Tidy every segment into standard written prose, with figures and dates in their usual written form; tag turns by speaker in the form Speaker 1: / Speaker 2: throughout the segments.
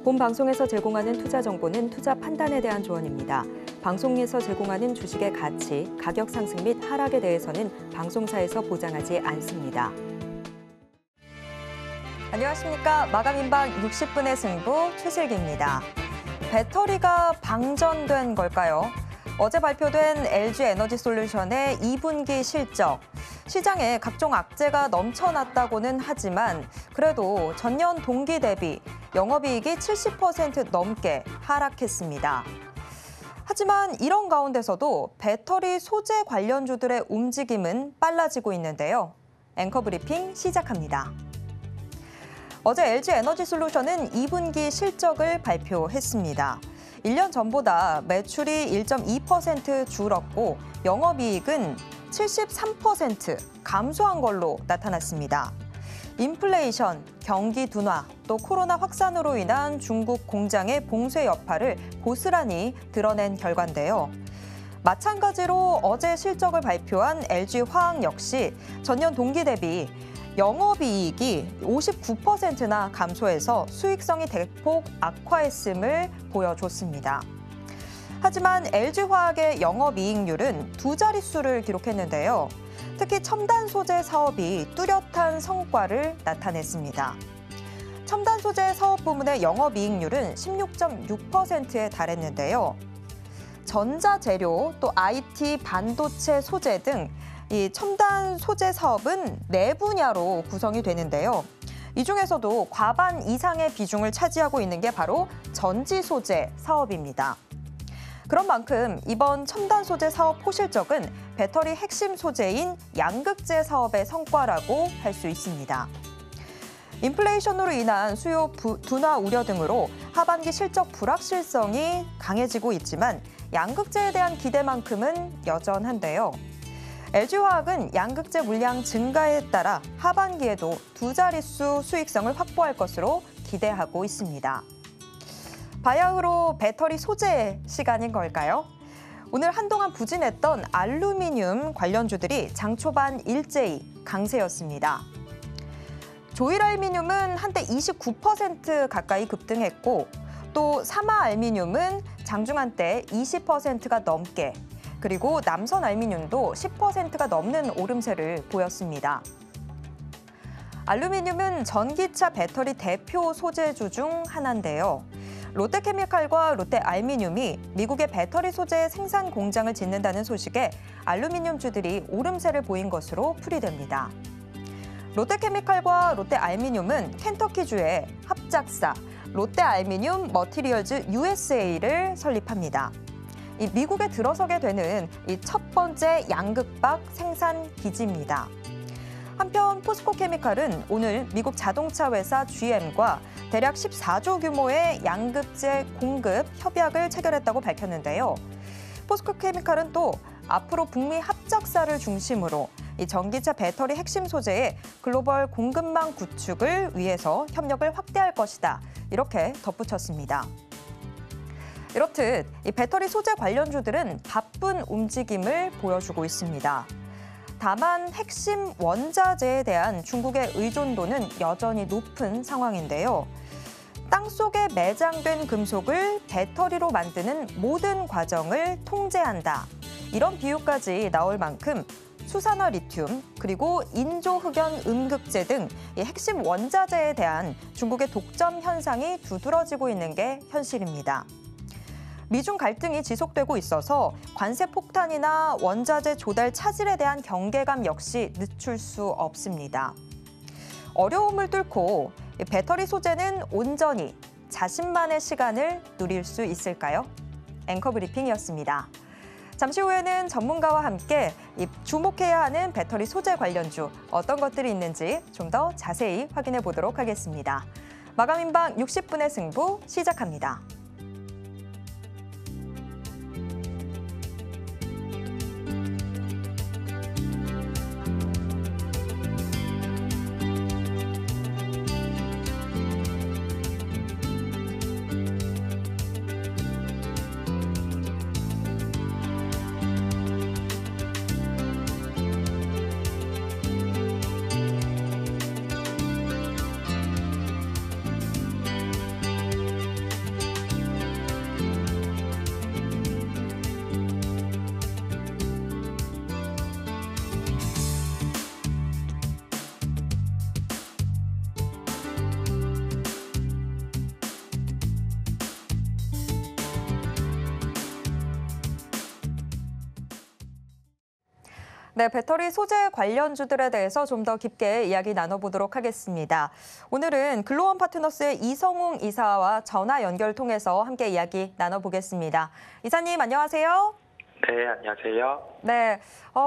Speaker 1: 본 방송에서 제공하는 투자 정보는 투자 판단에 대한 조언입니다. 방송에서 제공하는 주식의 가치, 가격 상승 및 하락에 대해서는 방송사에서 보장하지 않습니다. 안녕하십니까. 마감인방 60분의 승부 최슬기입니다. 배터리가 방전된 걸까요? 어제 발표된 LG에너지솔루션의 2분기 실적. 시장에 각종 악재가 넘쳐났다고는 하지만 그래도 전년 동기 대비 영업이익이 70% 넘게 하락했습니다. 하지만 이런 가운데서도 배터리 소재 관련주들의 움직임은 빨라지고 있는데요. 앵커 브리핑 시작합니다. 어제 LG에너지솔루션은 2분기 실적을 발표했습니다. 1년 전보다 매출이 1.2% 줄었고 영업이익은 73% 감소한 걸로 나타났습니다. 인플레이션, 경기 둔화, 또 코로나 확산으로 인한 중국 공장의 봉쇄 여파를 고스란히 드러낸 결과인데요. 마찬가지로 어제 실적을 발표한 LG화학 역시 전년 동기 대비 영업이익이 59%나 감소해서 수익성이 대폭 악화했음을 보여줬습니다. 하지만 LG화학의 영업이익률은 두 자릿수를 기록했는데요. 특히 첨단 소재 사업이 뚜렷한 성과를 나타냈습니다. 첨단 소재 사업 부문의 영업이익률은 16.6%에 달했는데요. 전자재료, 또 IT, 반도체 소재 등 이 첨단 소재 사업은 네 분야로 구성이 되는데요. 이 중에서도 과반 이상의 비중을 차지하고 있는 게 바로 전지 소재 사업입니다. 그런 만큼 이번 첨단 소재 사업 포실적은 배터리 핵심 소재인 양극재 사업의 성과라고 할 수 있습니다. 인플레이션으로 인한 수요 둔화 우려 등으로 하반기 실적 불확실성이 강해지고 있지만 양극재에 대한 기대만큼은 여전한데요. LG화학은 양극재 물량 증가에 따라 하반기에도 두 자릿수 수익성을 확보할 것으로 기대하고 있습니다. 바야흐로 배터리 소재 시간인 걸까요? 오늘 한동안 부진했던 알루미늄 관련주들이 장 초반 일제히 강세였습니다. 조일알미늄은 한때 29% 가까이 급등했고 또 사마알미늄은 장중한 때 20%가 넘게 그리고 남선알미늄도 10%가 넘는 오름세를 보였습니다. 알루미늄은 전기차 배터리 대표 소재주 중 하나인데요. 롯데케미칼과 롯데알미늄이 미국의 배터리 소재 생산 공장을 짓는다는 소식에 알루미늄주들이 오름세를 보인 것으로 풀이됩니다. 롯데케미칼과 롯데알미늄은 켄터키주의 합작사 롯데알미늄 머티리얼즈 USA를 설립합니다. 이 미국에 들어서게 되는 이 첫 번째 양극박 생산 기지입니다. 한편 포스코케미칼은 오늘 미국 자동차 회사 GM과 대략 14조 규모의 양극재 공급 협약을 체결했다고 밝혔는데요. 포스코케미칼은 또 앞으로 북미 합작사를 중심으로 이 전기차 배터리 핵심 소재의 글로벌 공급망 구축을 위해서 협력을 확대할 것이다. 이렇게 덧붙였습니다. 이렇듯 이 배터리 소재 관련주들은 바쁜 움직임을 보여주고 있습니다. 다만 핵심 원자재에 대한 중국의 의존도는 여전히 높은 상황인데요. 땅속에 매장된 금속을 배터리로 만드는 모든 과정을 통제한다. 이런 비유까지 나올 만큼 수산화 리튬, 그리고 인조흑연 음극재 등 이 핵심 원자재에 대한 중국의 독점 현상이 두드러지고 있는 게 현실입니다. 미중 갈등이 지속되고 있어서 관세 폭탄이나 원자재 조달 차질에 대한 경계감 역시 늦출 수 없습니다. 어려움을 뚫고 배터리 소재는 온전히 자신만의 시간을 누릴 수 있을까요? 앵커 브리핑이었습니다. 잠시 후에는 전문가와 함께 주목해야 하는 배터리 소재 관련주 어떤 것들이 있는지 좀 더 자세히 확인해 보도록 하겠습니다. 마감인방 60분의 승부 시작합니다. 네, 배터리 소재 관련주들에 대해서 좀 더 깊게 이야기 나눠보도록 하겠습니다. 오늘은 글로원 파트너스의 이성웅 이사와 전화 연결 통해서 함께 이야기 나눠보겠습니다. 이사님, 안녕하세요.
Speaker 2: 네, 안녕하세요.
Speaker 1: 네,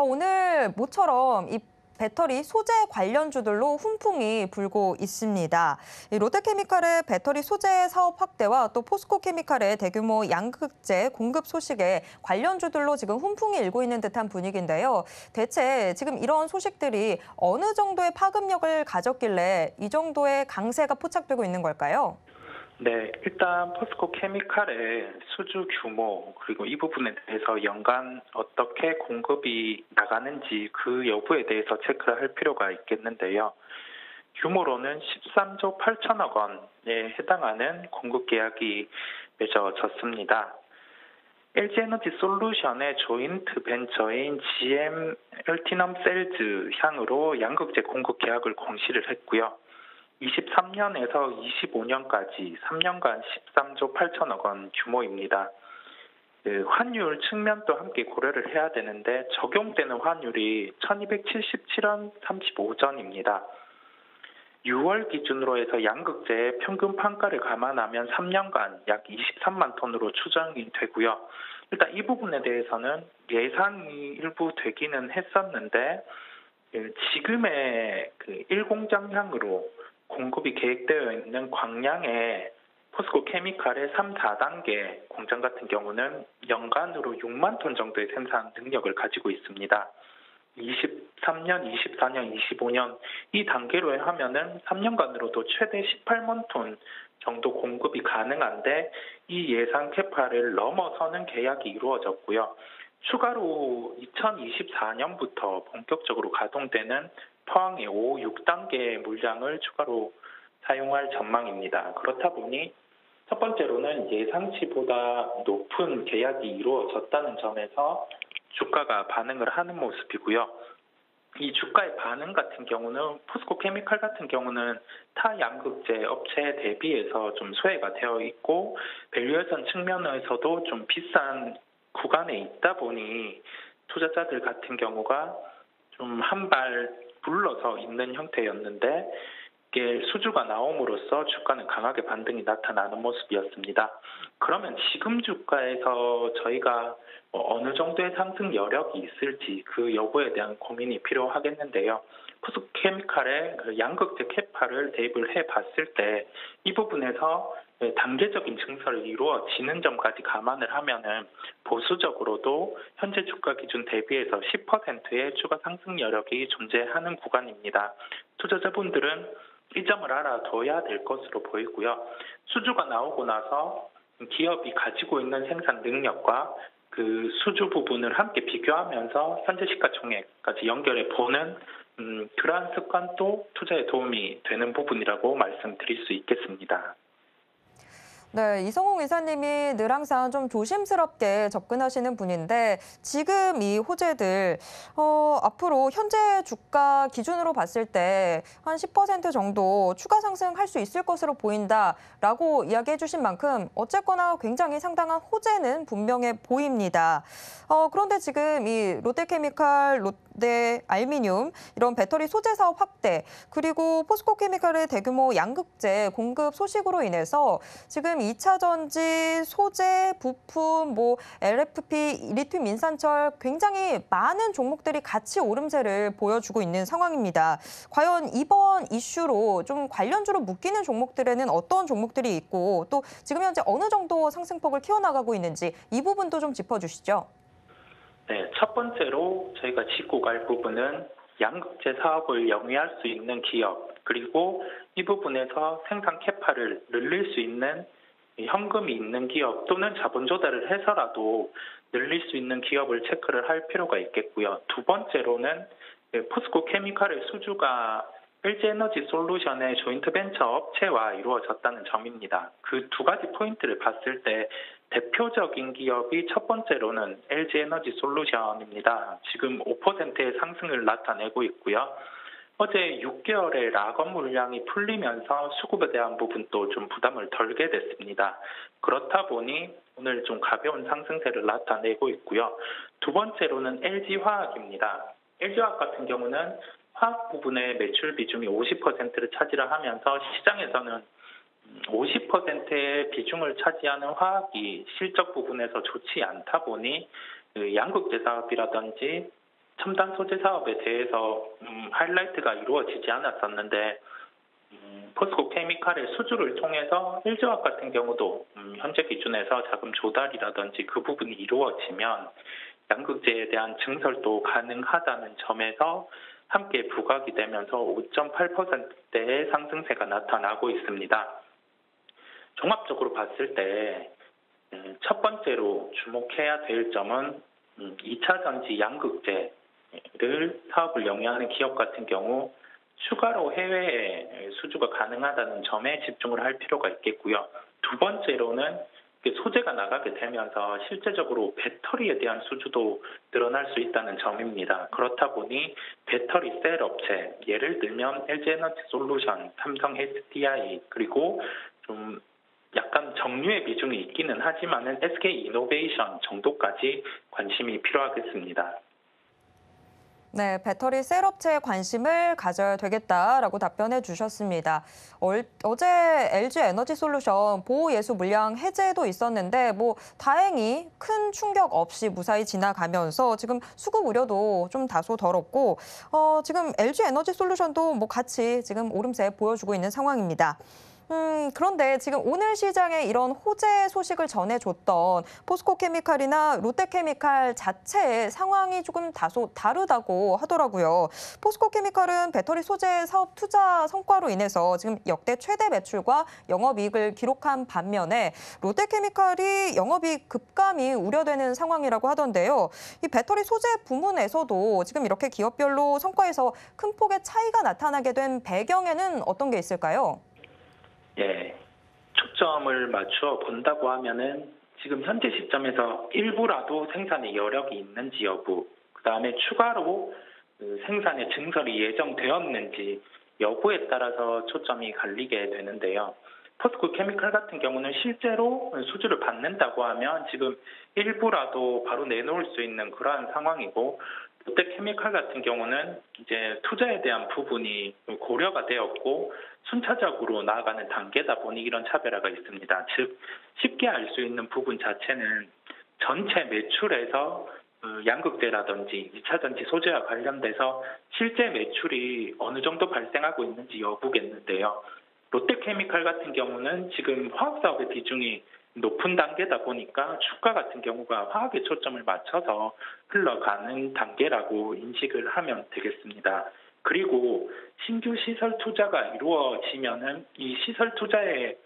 Speaker 1: 오늘 모처럼 이 배터리 소재 관련주들로 훈풍이 불고 있습니다. 이 롯데케미칼의 배터리 소재 사업 확대와 또 포스코케미칼의 대규모 양극재 공급 소식에 관련주들로 지금 훈풍이 일고 있는 듯한 분위기인데요. 대체 지금 이런 소식들이 어느 정도의 파급력을 가졌길래 이 정도의 강세가 포착되고 있는 걸까요?
Speaker 2: 네, 일단 포스코 케미칼의 수주 규모 그리고 이 부분에 대해서 연간 어떻게 공급이 나가는지 그 여부에 대해서 체크를 할 필요가 있겠는데요. 규모로는 13조 8천억 원에 해당하는 공급 계약이 맺어졌습니다. LG에너지 솔루션의 조인트 벤처인 GM 엘티넘 셀즈 향으로 양극재 공급 계약을 공시를 했고요. 23년에서 25년까지 3년간 13조 8천억 원 규모입니다. 환율 측면도 함께 고려를 해야 되는데 적용되는 환율이 1277원 35전입니다. 6월 기준으로 해서 양극재의 평균 판가를 감안하면 3년간 약 23만 톤으로 추정이 되고요. 일단 이 부분에 대해서는 예상이 일부 되기는 했었는데 지금의 1공장향으로 공급이 계획되어 있는 광양의 포스코 케미칼의 3, 4단계 공장 같은 경우는 연간으로 6만 톤 정도의 생산 능력을 가지고 있습니다. 23년, 24년, 25년 이 단계로 하면은 3년간으로도 최대 18만 톤 정도 공급이 가능한데 이 예상 캐파를 넘어서는 계약이 이루어졌고요. 추가로 2024년부터 본격적으로 가동되는 포항의 5, 6단계 물량을 추가로 사용할 전망입니다. 그렇다 보니 첫 번째로는 예상치보다 높은 계약이 이루어졌다는 점에서 주가가 반응을 하는 모습이고요. 이 주가의 반응 같은 경우는 포스코 케미칼 같은 경우는 타 양극재 업체에 대비해서 좀 소외가 되어 있고 밸류에이션 측면에서도 좀 비싼 구간에 있다 보니 투자자들 같은 경우가 좀 한 발 물러서 있는 형태였는데 이게 수주가 나옴으로써 주가는 강하게 반등이 나타나는 모습이었습니다. 그러면 지금 주가에서 저희가 어느 정도의 상승 여력이 있을지 그 여부에 대한 고민이 필요하겠는데요. 포스코케미칼의 양극재 캐파를 대입을 해봤을 때 이 부분에서 단계적인 증설이 이루어지는 점까지 감안을 하면은 보수적으로도 현재 주가 기준 대비해서 10%의 추가 상승 여력이 존재하는 구간입니다. 투자자분들은 이 점을 알아둬야 될 것으로 보이고요. 수주가 나오고 나서 기업이 가지고 있는 생산 능력과 그 수주 부분을 함께 비교하면서 현재 시가총액까지 연결해 보는 그러한 습관도 투자에 도움이 되는 부분이라고 말씀드릴 수 있겠습니다.
Speaker 1: 네, 이성웅 이사님이 늘 항상 좀 조심스럽게 접근하시는 분인데 지금 이 호재들 앞으로 현재 주가 기준으로 봤을 때 한 10% 정도 추가 상승할 수 있을 것으로 보인다라고 이야기해 주신 만큼 어쨌거나 굉장히 상당한 호재는 분명해 보입니다. 그런데 지금 이 롯데케미칼, 롯데 알미늄 이런 배터리 소재 사업 확대 그리고 포스코케미칼의 대규모 양극재 공급 소식으로 인해서 지금 2차 전지, 소재, 부품, LFP, 리튬 인산철 굉장히 많은 종목들이 같이 오름세를 보여주고 있는 상황입니다. 과연 이번 이슈로 좀 관련주로 묶이는 종목들에는 어떤 종목들이 있고 또 지금 현재 어느 정도 상승폭을 키워나가고 있는지 이 부분도 좀 짚어주시죠.
Speaker 2: 네, 첫 번째로 저희가 짚고 갈 부분은 양극재 사업을 영위할 수 있는 기업 그리고 이 부분에서 생산 캐파를 늘릴 수 있는 현금이 있는 기업 또는 자본 조달을 해서라도 늘릴 수 있는 기업을 체크를 할 필요가 있겠고요. 두 번째로는 포스코 케미칼의 수주가 LG에너지 솔루션의 조인트 벤처 업체와 이루어졌다는 점입니다. 그 두 가지 포인트를 봤을 때 대표적인 기업이 첫 번째로는 LG에너지 솔루션입니다. 지금 5%의 상승을 나타내고 있고요. 어제 6개월의 락업 물량이 풀리면서 수급에 대한 부분도 좀 부담을 덜게 됐습니다. 그렇다 보니 오늘 좀 가벼운 상승세를 나타내고 있고요. 두 번째로는 LG화학입니다. LG화학 같은 경우는 화학 부분의 매출 비중이 50%를 차지를 하면서 시장에서는 50%의 비중을 차지하는 화학이 실적 부분에서 좋지 않다 보니 그 양극재 사업이라든지 첨단 소재 사업에 대해서 하이라이트가 이루어지지 않았었는데 포스코 케미칼의 수주를 통해서 LG화학 같은 경우도 현재 기준에서 자금 조달이라든지 그 부분이 이루어지면 양극재에 대한 증설도 가능하다는 점에서 함께 부각이 되면서 5.8%대의 상승세가 나타나고 있습니다. 종합적으로 봤을 때 첫 번째로 주목해야 될 점은 2차 전지 양극재를 사업을 영위하는 기업 같은 경우 추가로 해외에 수주가 가능하다는 점에 집중을 할 필요가 있겠고요. 두 번째로는 소재가 나가게 되면서 실제적으로 배터리에 대한 수주도 늘어날 수 있다는 점입니다. 그렇다 보니 배터리 셀 업체, 예를 들면 LG에너지솔루션, 삼성 SDI, 그리고 좀 약간 정유의 비중이 있기는 하지만은 SK이노베이션 정도까지 관심이 필요하겠습니다.
Speaker 1: 네, 배터리 셀 업체에 관심을 가져야 되겠다라고 답변해 주셨습니다. 어제 LG 에너지 솔루션 보호예수 물량 해제도 있었는데 다행히 큰 충격 없이 무사히 지나가면서 지금 수급 우려도 좀 다소 덜었고 지금 LG 에너지 솔루션도 같이 지금 오름세 보여주고 있는 상황입니다. 그런데 지금 오늘 시장에 이런 호재 소식을 전해줬던 포스코 케미칼이나 롯데 케미칼 자체의 상황이 조금 다소 다르다고 하더라고요. 포스코 케미칼은 배터리 소재 사업 투자 성과로 인해서 지금 역대 최대 매출과 영업이익을 기록한 반면에 롯데 케미칼이 영업이익 급감이 우려되는 상황이라고 하던데요. 이 배터리 소재 부문에서도 지금 이렇게 기업별로 성과에서 큰 폭의 차이가 나타나게 된 배경에는 어떤 게 있을까요?
Speaker 2: 예, 초점을 맞추어 본다고 하면은 지금 현재 시점에서 일부라도 생산에 여력이 있는지 여부, 그다음에 추가로 생산의 증설이 예정되었는지 여부에 따라서 초점이 갈리게 되는데요. 포스코 케미칼 같은 경우는 실제로 수주를 받는다고 하면 지금 일부라도 바로 내놓을 수 있는 그러한 상황이고, 롯데 케미칼 같은 경우는 이제 투자에 대한 부분이 고려가 되었고 순차적으로 나아가는 단계다 보니 이런 차별화가 있습니다. 즉 쉽게 알 수 있는 부분 자체는 전체 매출에서 양극재라든지 2차 전지 소재와 관련돼서 실제 매출이 어느 정도 발생하고 있는지 여부겠는데요. 롯데케미칼 같은 경우는 지금 화학사업의 비중이 높은 단계다 보니까 주가 같은 경우가 화학에 초점을 맞춰서 흘러가는 단계라고 인식을 하면 되겠습니다. 그리고 신규 시설 투자가 이루어지면은 이 시설 투자의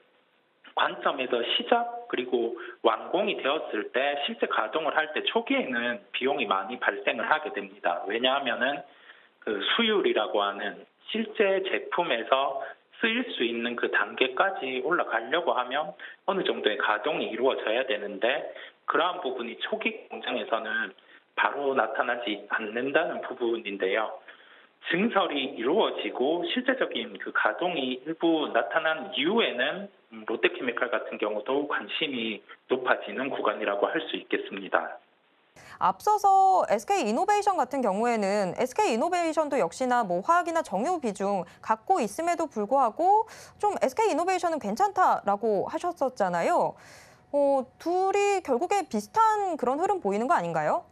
Speaker 2: 관점에서 시작 그리고 완공이 되었을 때 실제 가동을 할 때 초기에는 비용이 많이 발생을 하게 됩니다. 왜냐하면은 그 수율이라고 하는 실제 제품에서 쓰일 수 있는 그 단계까지 올라가려고 하면 어느 정도의 가동이 이루어져야 되는데 그러한 부분이 초기 공정에서는 바로 나타나지 않는다는 부분인데요. 증설이 이루어지고 실제적인 그 가동이 일부 나타난 이후에는 롯데케미칼 같은 경우도 관심이 높아지는 구간이라고 할 수 있겠습니다.
Speaker 1: 앞서서 SK이노베이션 같은 경우에는 SK이노베이션도 역시나 화학이나 정유 비중 갖고 있음에도 불구하고 좀 SK이노베이션은 괜찮다라고 하셨었잖아요. 둘이 결국에 비슷한 그런 흐름 보이는 거 아닌가요?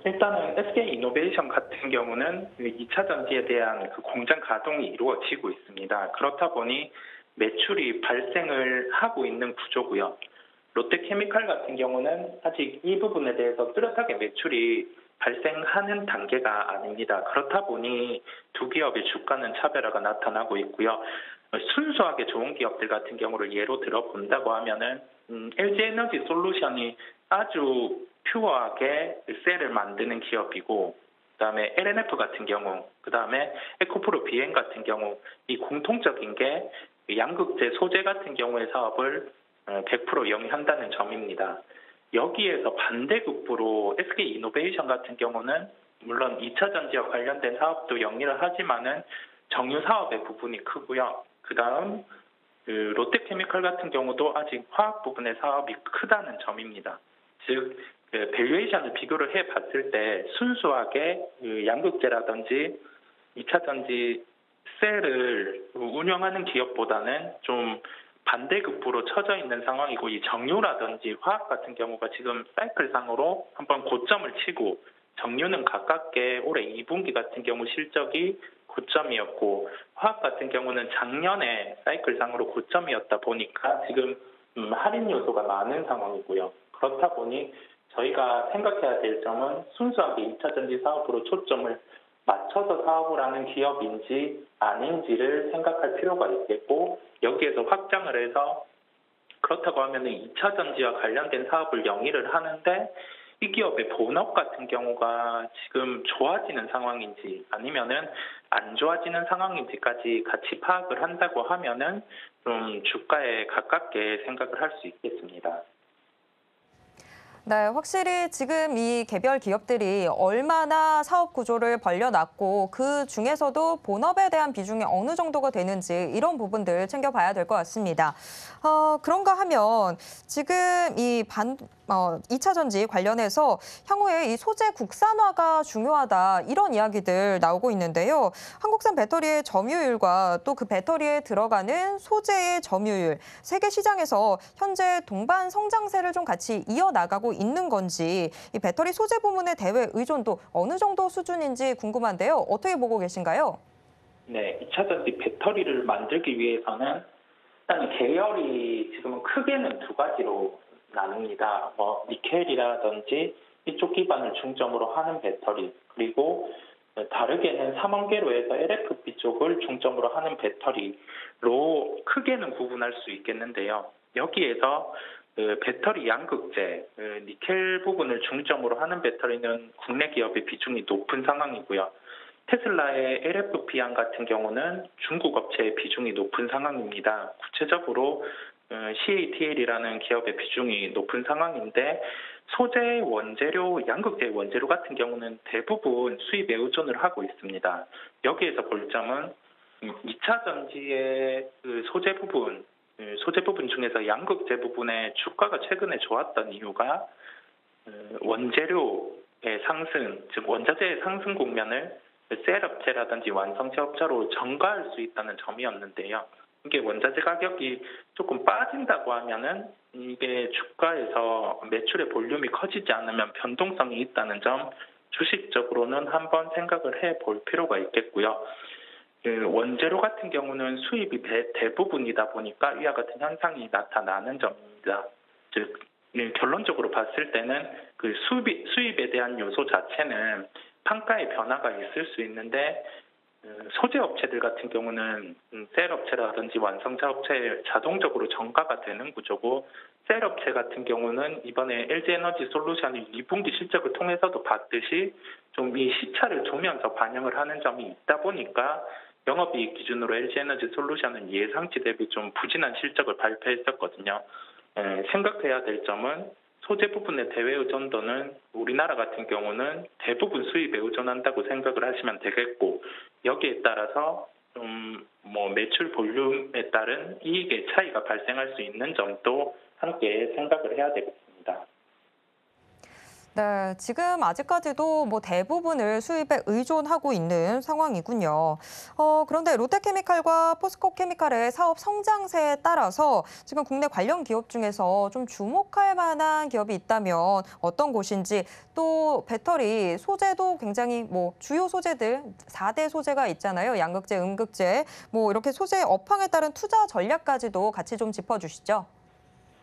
Speaker 2: 일단은 SK이노베이션 같은 경우는 2차 전지에 대한 그 공장 가동이 이루어지고 있습니다. 그렇다 보니 매출이 발생을 하고 있는 구조고요. 롯데케미칼 같은 경우는 아직 이 부분에 대해서 뚜렷하게 매출이 발생하는 단계가 아닙니다. 그렇다 보니 두 기업의 주가는 차별화가 나타나고 있고요. 순수하게 좋은 기업들 같은 경우를 예로 들어본다고 하면은 LG에너지 솔루션이 아주 퓨어하게 셀을 만드는 기업이고, 그다음에 LNF 같은 경우, 그다음에 에코프로 비행 같은 경우 이 공통적인 게 양극재 소재 같은 경우의 사업을 100% 영위한다는 점입니다. 여기에서 반대급부로 SK이노베이션 같은 경우는 물론 2차 전지와 관련된 사업도 영위를 하지만은 정유 사업의 부분이 크고요. 그다음 롯데케미칼 같은 경우도 아직 화학 부분의 사업이 크다는 점입니다. 즉 밸류에이션을 비교를 해봤을 때 순수하게 그 양극재라든지 2차 전지 셀을 운영하는 기업보다는 좀 반대급부로 처져 있는 상황이고, 이 정유라든지 화학 같은 경우가 지금 사이클상으로 한번 고점을 치고, 정유는 가깝게 올해 2분기 같은 경우 실적이 고점이었고, 화학 같은 경우는 작년에 사이클상으로 고점이었다 보니까 지금 할인 요소가 많은 상황이고요. 그렇다 보니 저희가 생각해야 될 점은 순수하게 2차 전지 사업으로 초점을 맞춰서 사업을 하는 기업인지 아닌지를 생각할 필요가 있겠고, 여기에서 확장을 해서 그렇다고 하면 2차 전지와 관련된 사업을 영위를 하는데, 이 기업의 본업 같은 경우가 지금 좋아지는 상황인지 아니면은 안 좋아지는 상황인지까지 같이 파악을 한다고 하면은 좀 주가에 가깝게 생각을 할 수 있겠습니다.
Speaker 1: 네, 확실히 지금 이 개별 기업들이 얼마나 사업 구조를 벌려놨고 그 중에서도 본업에 대한 비중이 어느 정도가 되는지 이런 부분들 챙겨봐야 될 것 같습니다. 그런가 하면 지금 이 2차 전지 관련해서 향후에 이 소재 국산화가 중요하다 이런 이야기들 나오고 있는데요. 한국산 배터리의 점유율과 또 그 배터리에 들어가는 소재의 점유율, 세계 시장에서 현재 동반 성장세를 좀 같이 이어나가고 있는 건지, 이 배터리 소재 부문의 대외 의존도 어느 정도 수준인지 궁금한데요. 어떻게 보고 계신가요?
Speaker 2: 네, 2차 전지 배터리를 만들기 위해서는 일단 계열이 지금은 크게는 두 가지로 나눕니다. 니켈이라든지 이쪽 기반을 중점으로 하는 배터리, 그리고 다르게는 삼원계로에서 LFP 쪽을 중점으로 하는 배터리로 크게는 구분할 수 있겠는데요. 여기에서 배터리 양극재, 니켈 부분을 중점으로 하는 배터리는 국내 기업의 비중이 높은 상황이고요. 테슬라의 LFP양 같은 경우는 중국 업체의 비중이 높은 상황입니다. 구체적으로 CATL이라는 기업의 비중이 높은 상황인데, 소재 원재료, 양극재 원재료 같은 경우는 대부분 수입에 의존을 하고 있습니다. 여기에서 볼 점은 2차 전지의 그 소재 부분 중에서 양극재 부분의 주가가 최근에 좋았던 이유가 원재료의 상승, 즉 원자재의 상승 국면을 셀 업체라든지 완성체 업체로 전가할 수 있다는 점이었는데요. 이게 원자재 가격이 조금 빠진다고 하면은 이게 주가에서 매출의 볼륨이 커지지 않으면 변동성이 있다는 점, 주식적으로는 한번 생각을 해볼 필요가 있겠고요. 원재료 같은 경우는 수입이 대부분이다 보니까 이와 같은 현상이 나타나는 점입니다. 즉 결론적으로 봤을 때는 그 수입에 대한 요소 자체는 판가의 변화가 있을 수 있는데, 소재 업체들 같은 경우는 셀 업체라든지 완성차 업체에 자동적으로 전가가 되는 구조고, 셀 업체 같은 경우는 이번에 LG에너지 솔루션이 2분기 실적을 통해서도 봤듯이 좀 이 시차를 두면서 반영을 하는 점이 있다 보니까 영업이익 기준으로 LG에너지 솔루션은 예상치 대비 좀 부진한 실적을 발표했었거든요. 생각해야 될 점은 소재 부분의 대외 의존도는 우리나라 같은 경우는 대부분 수입에 의존한다고 생각을 하시면 되겠고, 여기에 따라서 좀 매출 볼륨에 따른 이익의 차이가 발생할 수 있는 점도 함께 생각을 해야 되겠습니다.
Speaker 1: 네, 지금 아직까지도 대부분을 수입에 의존하고 있는 상황이군요. 그런데 롯데케미칼과 포스코케미칼의 사업 성장세에 따라서 지금 국내 관련 기업 중에서 좀 주목할 만한 기업이 있다면 어떤 곳인지, 또 배터리 소재도 굉장히 주요 소재들 4대 소재가 있잖아요. 양극재, 음극재, 이렇게 소재 업황에 따른 투자 전략까지도 같이 좀 짚어주시죠.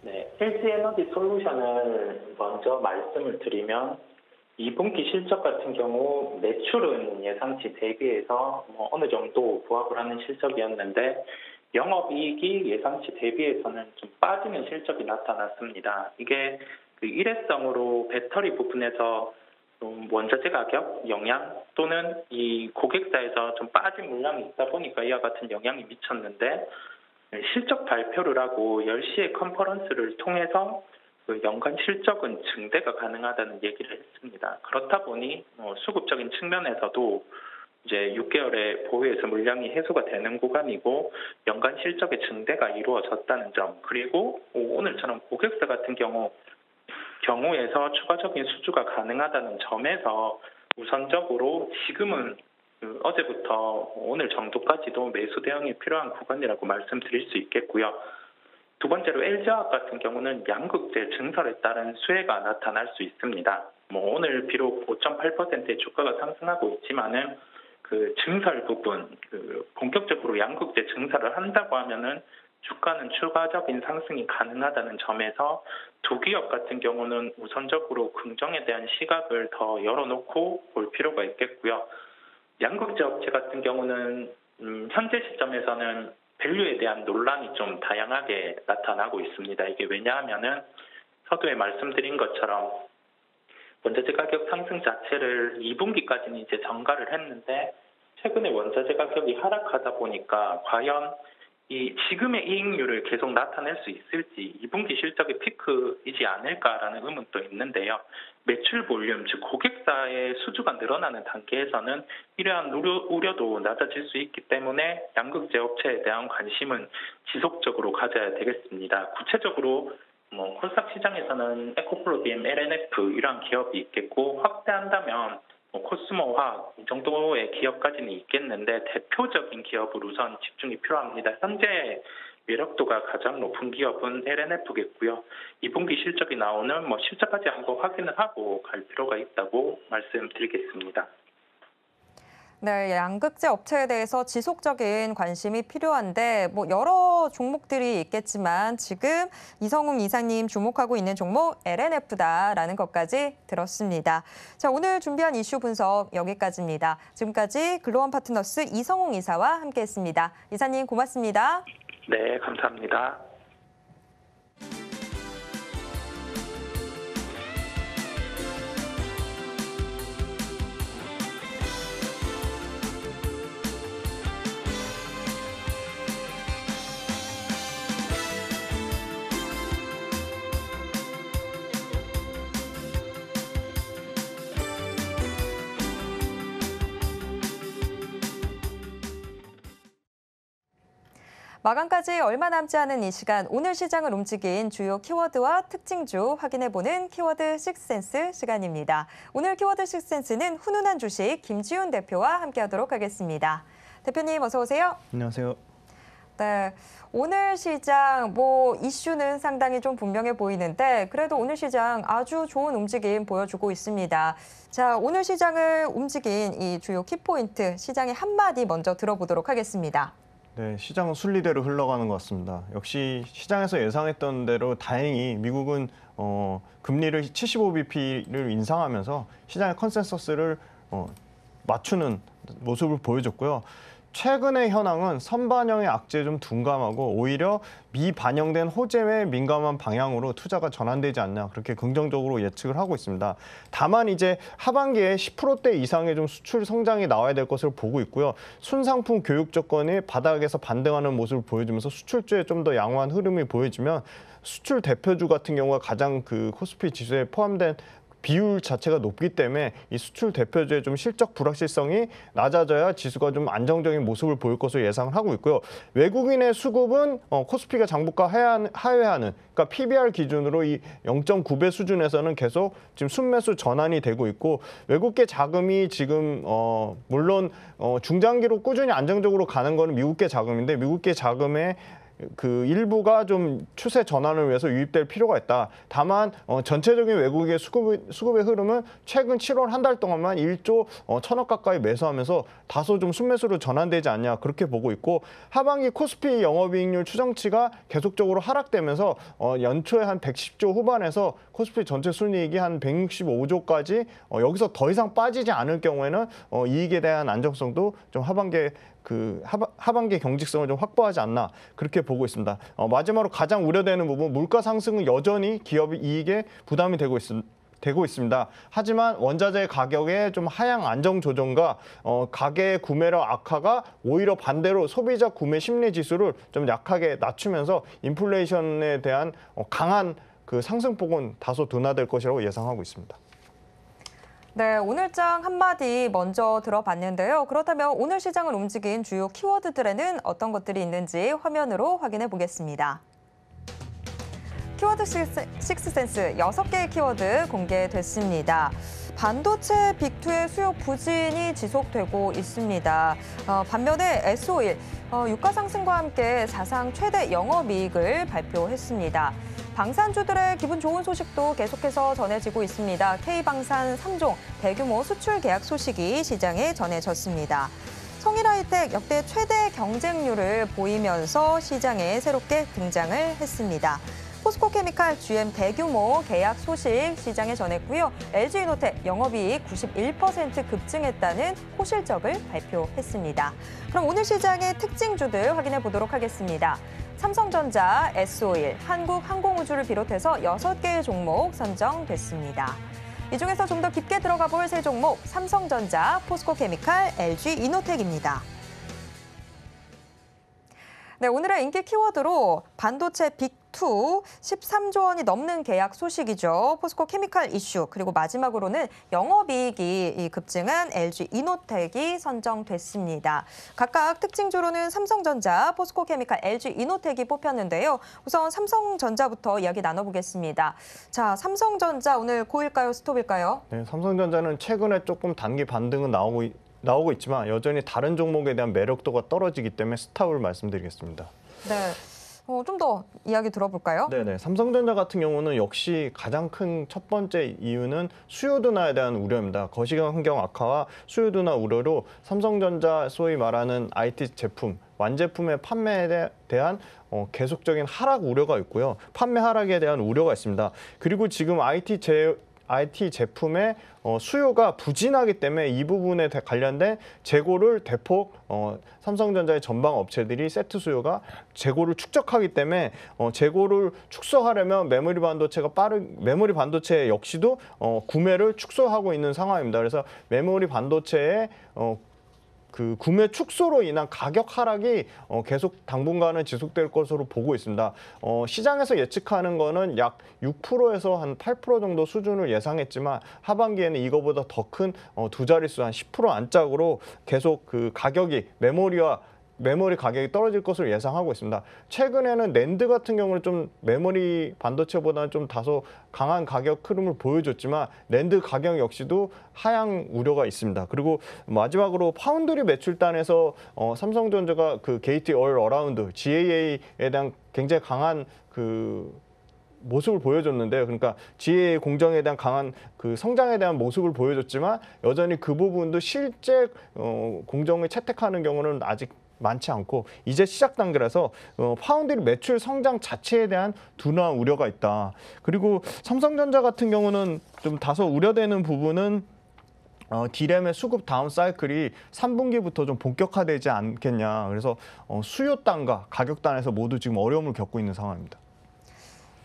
Speaker 2: 네, LG에너지 솔루션을 먼저 말씀을 드리면 2분기 실적 같은 경우 매출은 예상치 대비해서 어느 정도 부합을 하는 실적이었는데, 영업이익이 예상치 대비해서는 좀 빠지는 실적이 나타났습니다. 이게 그 일회성으로 배터리 부분에서 좀 원자재 가격 영향 또는 이 고객사에서 좀 빠진 물량이 있다 보니까 이와 같은 영향이 미쳤는데, 실적 발표를 하고 10시에 컨퍼런스를 통해서 그 연간 실적은 증대가 가능하다는 얘기를 했습니다. 그렇다 보니 수급적인 측면에서도 이제 6개월의 보유에서 물량이 해소가 되는 구간이고 연간 실적의 증대가 이루어졌다는 점, 그리고 오늘처럼 고객사 같은 경우 경우에서 추가적인 수주가 가능하다는 점에서 우선적으로 지금은 어제부터 오늘 정도까지도 매수 대응이 필요한 구간이라고 말씀드릴 수 있겠고요. 두 번째로 LG화학 같은 경우는 양극재 증설에 따른 수혜가 나타날 수 있습니다. 오늘 비록 5.8%의 주가가 상승하고 있지만은 그 증설 부분, 본격적으로 양극재 증설을 한다고 하면은 주가는 추가적인 상승이 가능하다는 점에서 두 기업 같은 경우는 우선적으로 긍정에 대한 시각을 더 열어놓고 볼 필요가 있겠고요. 양극재 업체 같은 경우는 현재 시점에서는 밸류에 대한 논란이 좀 다양하게 나타나고 있습니다. 이게 왜냐하면은 서두에 말씀드린 것처럼 원자재 가격 상승 자체를 2분기까지는 이제 전가를 했는데 최근에 원자재 가격이 하락하다 보니까 과연 이 지금의 이익률을 계속 나타낼 수 있을지 2분기 실적의 피크이지 않을까라는 의문도 있는데요. 매출 볼륨, 즉 고객사의 수주가 늘어나는 단계에서는 이러한 우려도 낮아질 수 있기 때문에 양극재 업체에 대한 관심은 지속적으로 가져야 되겠습니다. 구체적으로 코스닥 시장에서는 에코플로비엠, LNF 이러한 기업이 있겠고 확대한다면 코스모화학 이 정도의 기업까지는 있겠는데 대표적인 기업을 우선 집중이 필요합니다. 현재 매력도가 가장 높은 기업은 LNF겠고요. 2분기 실적이 나오는 실적까지 한번 확인을 하고 갈 필요가 있다고 말씀드리겠습니다.
Speaker 1: 네, 양극재 업체에 대해서 지속적인 관심이 필요한데 여러 종목들이 있겠지만 지금 이성웅 이사님 주목하고 있는 종목 LNF다라는 것까지 들었습니다. 자, 오늘 준비한 이슈 분석 여기까지입니다. 지금까지 글로원 파트너스 이성웅 이사와 함께했습니다. 이사님 고맙습니다.
Speaker 2: 네, 감사합니다.
Speaker 1: 마감까지 얼마 남지 않은 이 시간 오늘 시장을 움직인 주요 키워드와 특징주 확인해보는 키워드 식센스 시간입니다. 오늘 키워드 식센스는 훈훈한 주식 김지훈 대표와 함께하도록 하겠습니다. 대표님 어서 오세요.
Speaker 3: 안녕하세요.
Speaker 1: 네, 오늘 시장 이슈는 상당히 좀 분명해 보이는데 그래도 오늘 시장 아주 좋은 움직임 보여주고 있습니다. 자, 오늘 시장을 움직인 이 주요 키포인트 시장의 한마디 먼저 들어보도록 하겠습니다.
Speaker 3: 네, 시장은 순리대로 흘러가는 것 같습니다. 역시 시장에서 예상했던 대로 다행히 미국은 금리를 75bp를 인상하면서 시장의 컨센서스를 맞추는 모습을 보여줬고요. 최근의 현황은 선반영의 악재에 좀 둔감하고 오히려 미반영된 호재에 민감한 방향으로 투자가 전환되지 않냐 그렇게 긍정적으로 예측을 하고 있습니다. 다만 이제 하반기에 10%대 이상의 좀 수출 성장이 나와야 될 것을 보고 있고요. 순상품 교육 조건이 바닥에서 반등하는 모습을 보여주면서 수출주에 좀 더 양호한 흐름이 보여지면 수출 대표주 같은 경우가 가장 그 코스피 지수에 포함된 비율 자체가 높기 때문에 이 수출 대표주의 좀 실적 불확실성이 낮아져야 지수가 좀 안정적인 모습을 보일 것으로 예상을 하고 있고요. 외국인의 수급은 코스피가 장부가 하회하는 그러니까 PBR 기준으로 이 0.9배 수준에서는 계속 지금 순매수 전환이 되고 있고 외국계 자금이 지금 물론 중장기로 꾸준히 안정적으로 가는 거는 미국계 자금인데 미국계 자금의 그 일부가 좀 추세 전환을 위해서 유입될 필요가 있다. 다만 전체적인 외국의 수급의 흐름은 최근 7월 한 달 동안만 1조 1,000억 가까이 매수하면서 다소 좀 순매수로 전환되지 않냐 그렇게 보고 있고 하반기 코스피 영업이익률 추정치가 계속적으로 하락되면서 연초에 한 110조 후반에서 코스피 전체 순이익이 한 165조까지 여기서 더 이상 빠지지 않을 경우에는 이익에 대한 안정성도 좀 하반기 경직성을 좀 확보하지 않나 그렇게 보고 있습니다. 마지막으로 가장 우려되는 부분 물가 상승은 여전히 기업 이익에 부담이 되고 있습니다. 하지만 원자재 가격의 좀 하향 안정 조정과 가계 구매력 악화가 오히려 반대로 소비자 구매 심리 지수를 좀 약하게 낮추면서 인플레이션에 대한 강한 그 상승폭은 다소 둔화될 것이라고 예상하고 있습니다.
Speaker 1: 네, 오늘장 한마디 먼저 들어봤는데요. 그렇다면 오늘 시장을 움직인 주요 키워드들에는 어떤 것들이 있는지 화면으로 확인해 보겠습니다. 키워드 키워드 식스센스 6개의 키워드 공개됐습니다. 반도체 빅2의 수요 부진이 지속되고 있습니다. 반면에 S-오일 유가 상승과 함께 사상 최대 영업이익을 발표했습니다. 방산주들의 기분 좋은 소식도 계속해서 전해지고 있습니다. K방산 3종 대규모 수출 계약 소식이 시장에 전해졌습니다. 성일하이텍 역대 최대 경쟁률을 보이면서 시장에 새롭게 등장을 했습니다. 포스코케미칼 GM 대규모 계약 소식 시장에 전했고요. LG이노텍 영업이익 91% 급증했다는 호실적을 발표했습니다. 그럼 오늘 시장의 특징주들 확인해 보도록 하겠습니다. 삼성전자, S-오일, 한국항공우주를 비롯해서 6개의 종목 선정됐습니다. 이 중에서 좀 더 깊게 들어가 볼 세 종목, 삼성전자, 포스코케미칼, LG이노텍입니다. 네, 오늘의 인기 키워드로 반도체 빅2 13조 원이 넘는 계약 소식이죠. 포스코케미칼 이슈, 그리고 마지막으로는 영업이익이 급증한 LG이노텍이 선정됐습니다. 각각 특징주로는 삼성전자, 포스코케미칼, LG이노텍이 뽑혔는데요. 우선 삼성전자부터 이야기 나눠보겠습니다. 자, 삼성전자 오늘 고일까요, 스톱일까요?
Speaker 3: 네, 삼성전자는 최근에 조금 단기 반등은 나오고 있지만 여전히 다른 종목에 대한 매력도가 떨어지기 때문에 스탑을 말씀드리겠습니다.
Speaker 1: 네, 좀 더 이야기 들어볼까요?
Speaker 3: 네네. 삼성전자 같은 경우는 역시 가장 큰 첫 번째 이유는 수요 둔화에 대한 우려입니다. 거시경 환경 악화와 수요 둔화 우려로 삼성전자 소위 말하는 IT 제품, 완제품의 판매에 대한 계속적인 하락 우려가 있고요. 판매 하락에 대한 우려가 있습니다. 그리고 지금 IT 제품의 수요가 부진하기 때문에 이 부분에 관련된 재고를 대폭 삼성전자의 전방 업체들이 세트 수요가 재고를 축적하기 때문에 재고를 축소하려면 메모리 반도체 역시도 구매를 축소하고 있는 상황입니다. 그래서 메모리 반도체의 그 구매 축소로 인한 가격 하락이 계속 당분간은 지속될 것으로 보고 있습니다. 시장에서 예측하는 거는 약 6%에서 한 8% 정도 수준을 예상했지만 하반기에는 이거보다 더 큰 두 자릿수 한 10% 안짝으로 계속 그 가격이 메모리 가격이 떨어질 것으로 예상하고 있습니다. 최근에는 낸드 같은 경우는 좀 메모리 반도체보다는 좀 다소 강한 가격 흐름을 보여줬지만 낸드 가격 역시도 하향 우려가 있습니다. 그리고 마지막으로 파운드리 매출단에서 삼성전자가 그 게이트 올 어라운드 GAA에 대한 굉장히 강한 그 모습을 보여줬는데요. 그러니까 GAA 공정에 대한 강한 그 성장에 대한 모습을 보여줬지만 여전히 그 부분도 실제 공정을 채택하는 경우는 아직 많지 않고 이제 시작 단계라서 파운드리 매출 성장 자체에 대한 둔화 우려가 있다. 그리고 삼성전자 같은 경우는 좀 다소 우려되는 부분은 D램의 수급 다운 사이클이 3분기부터 좀 본격화되지 않겠냐. 그래서 수요단과 가격단에서 모두 지금 어려움을 겪고 있는 상황입니다.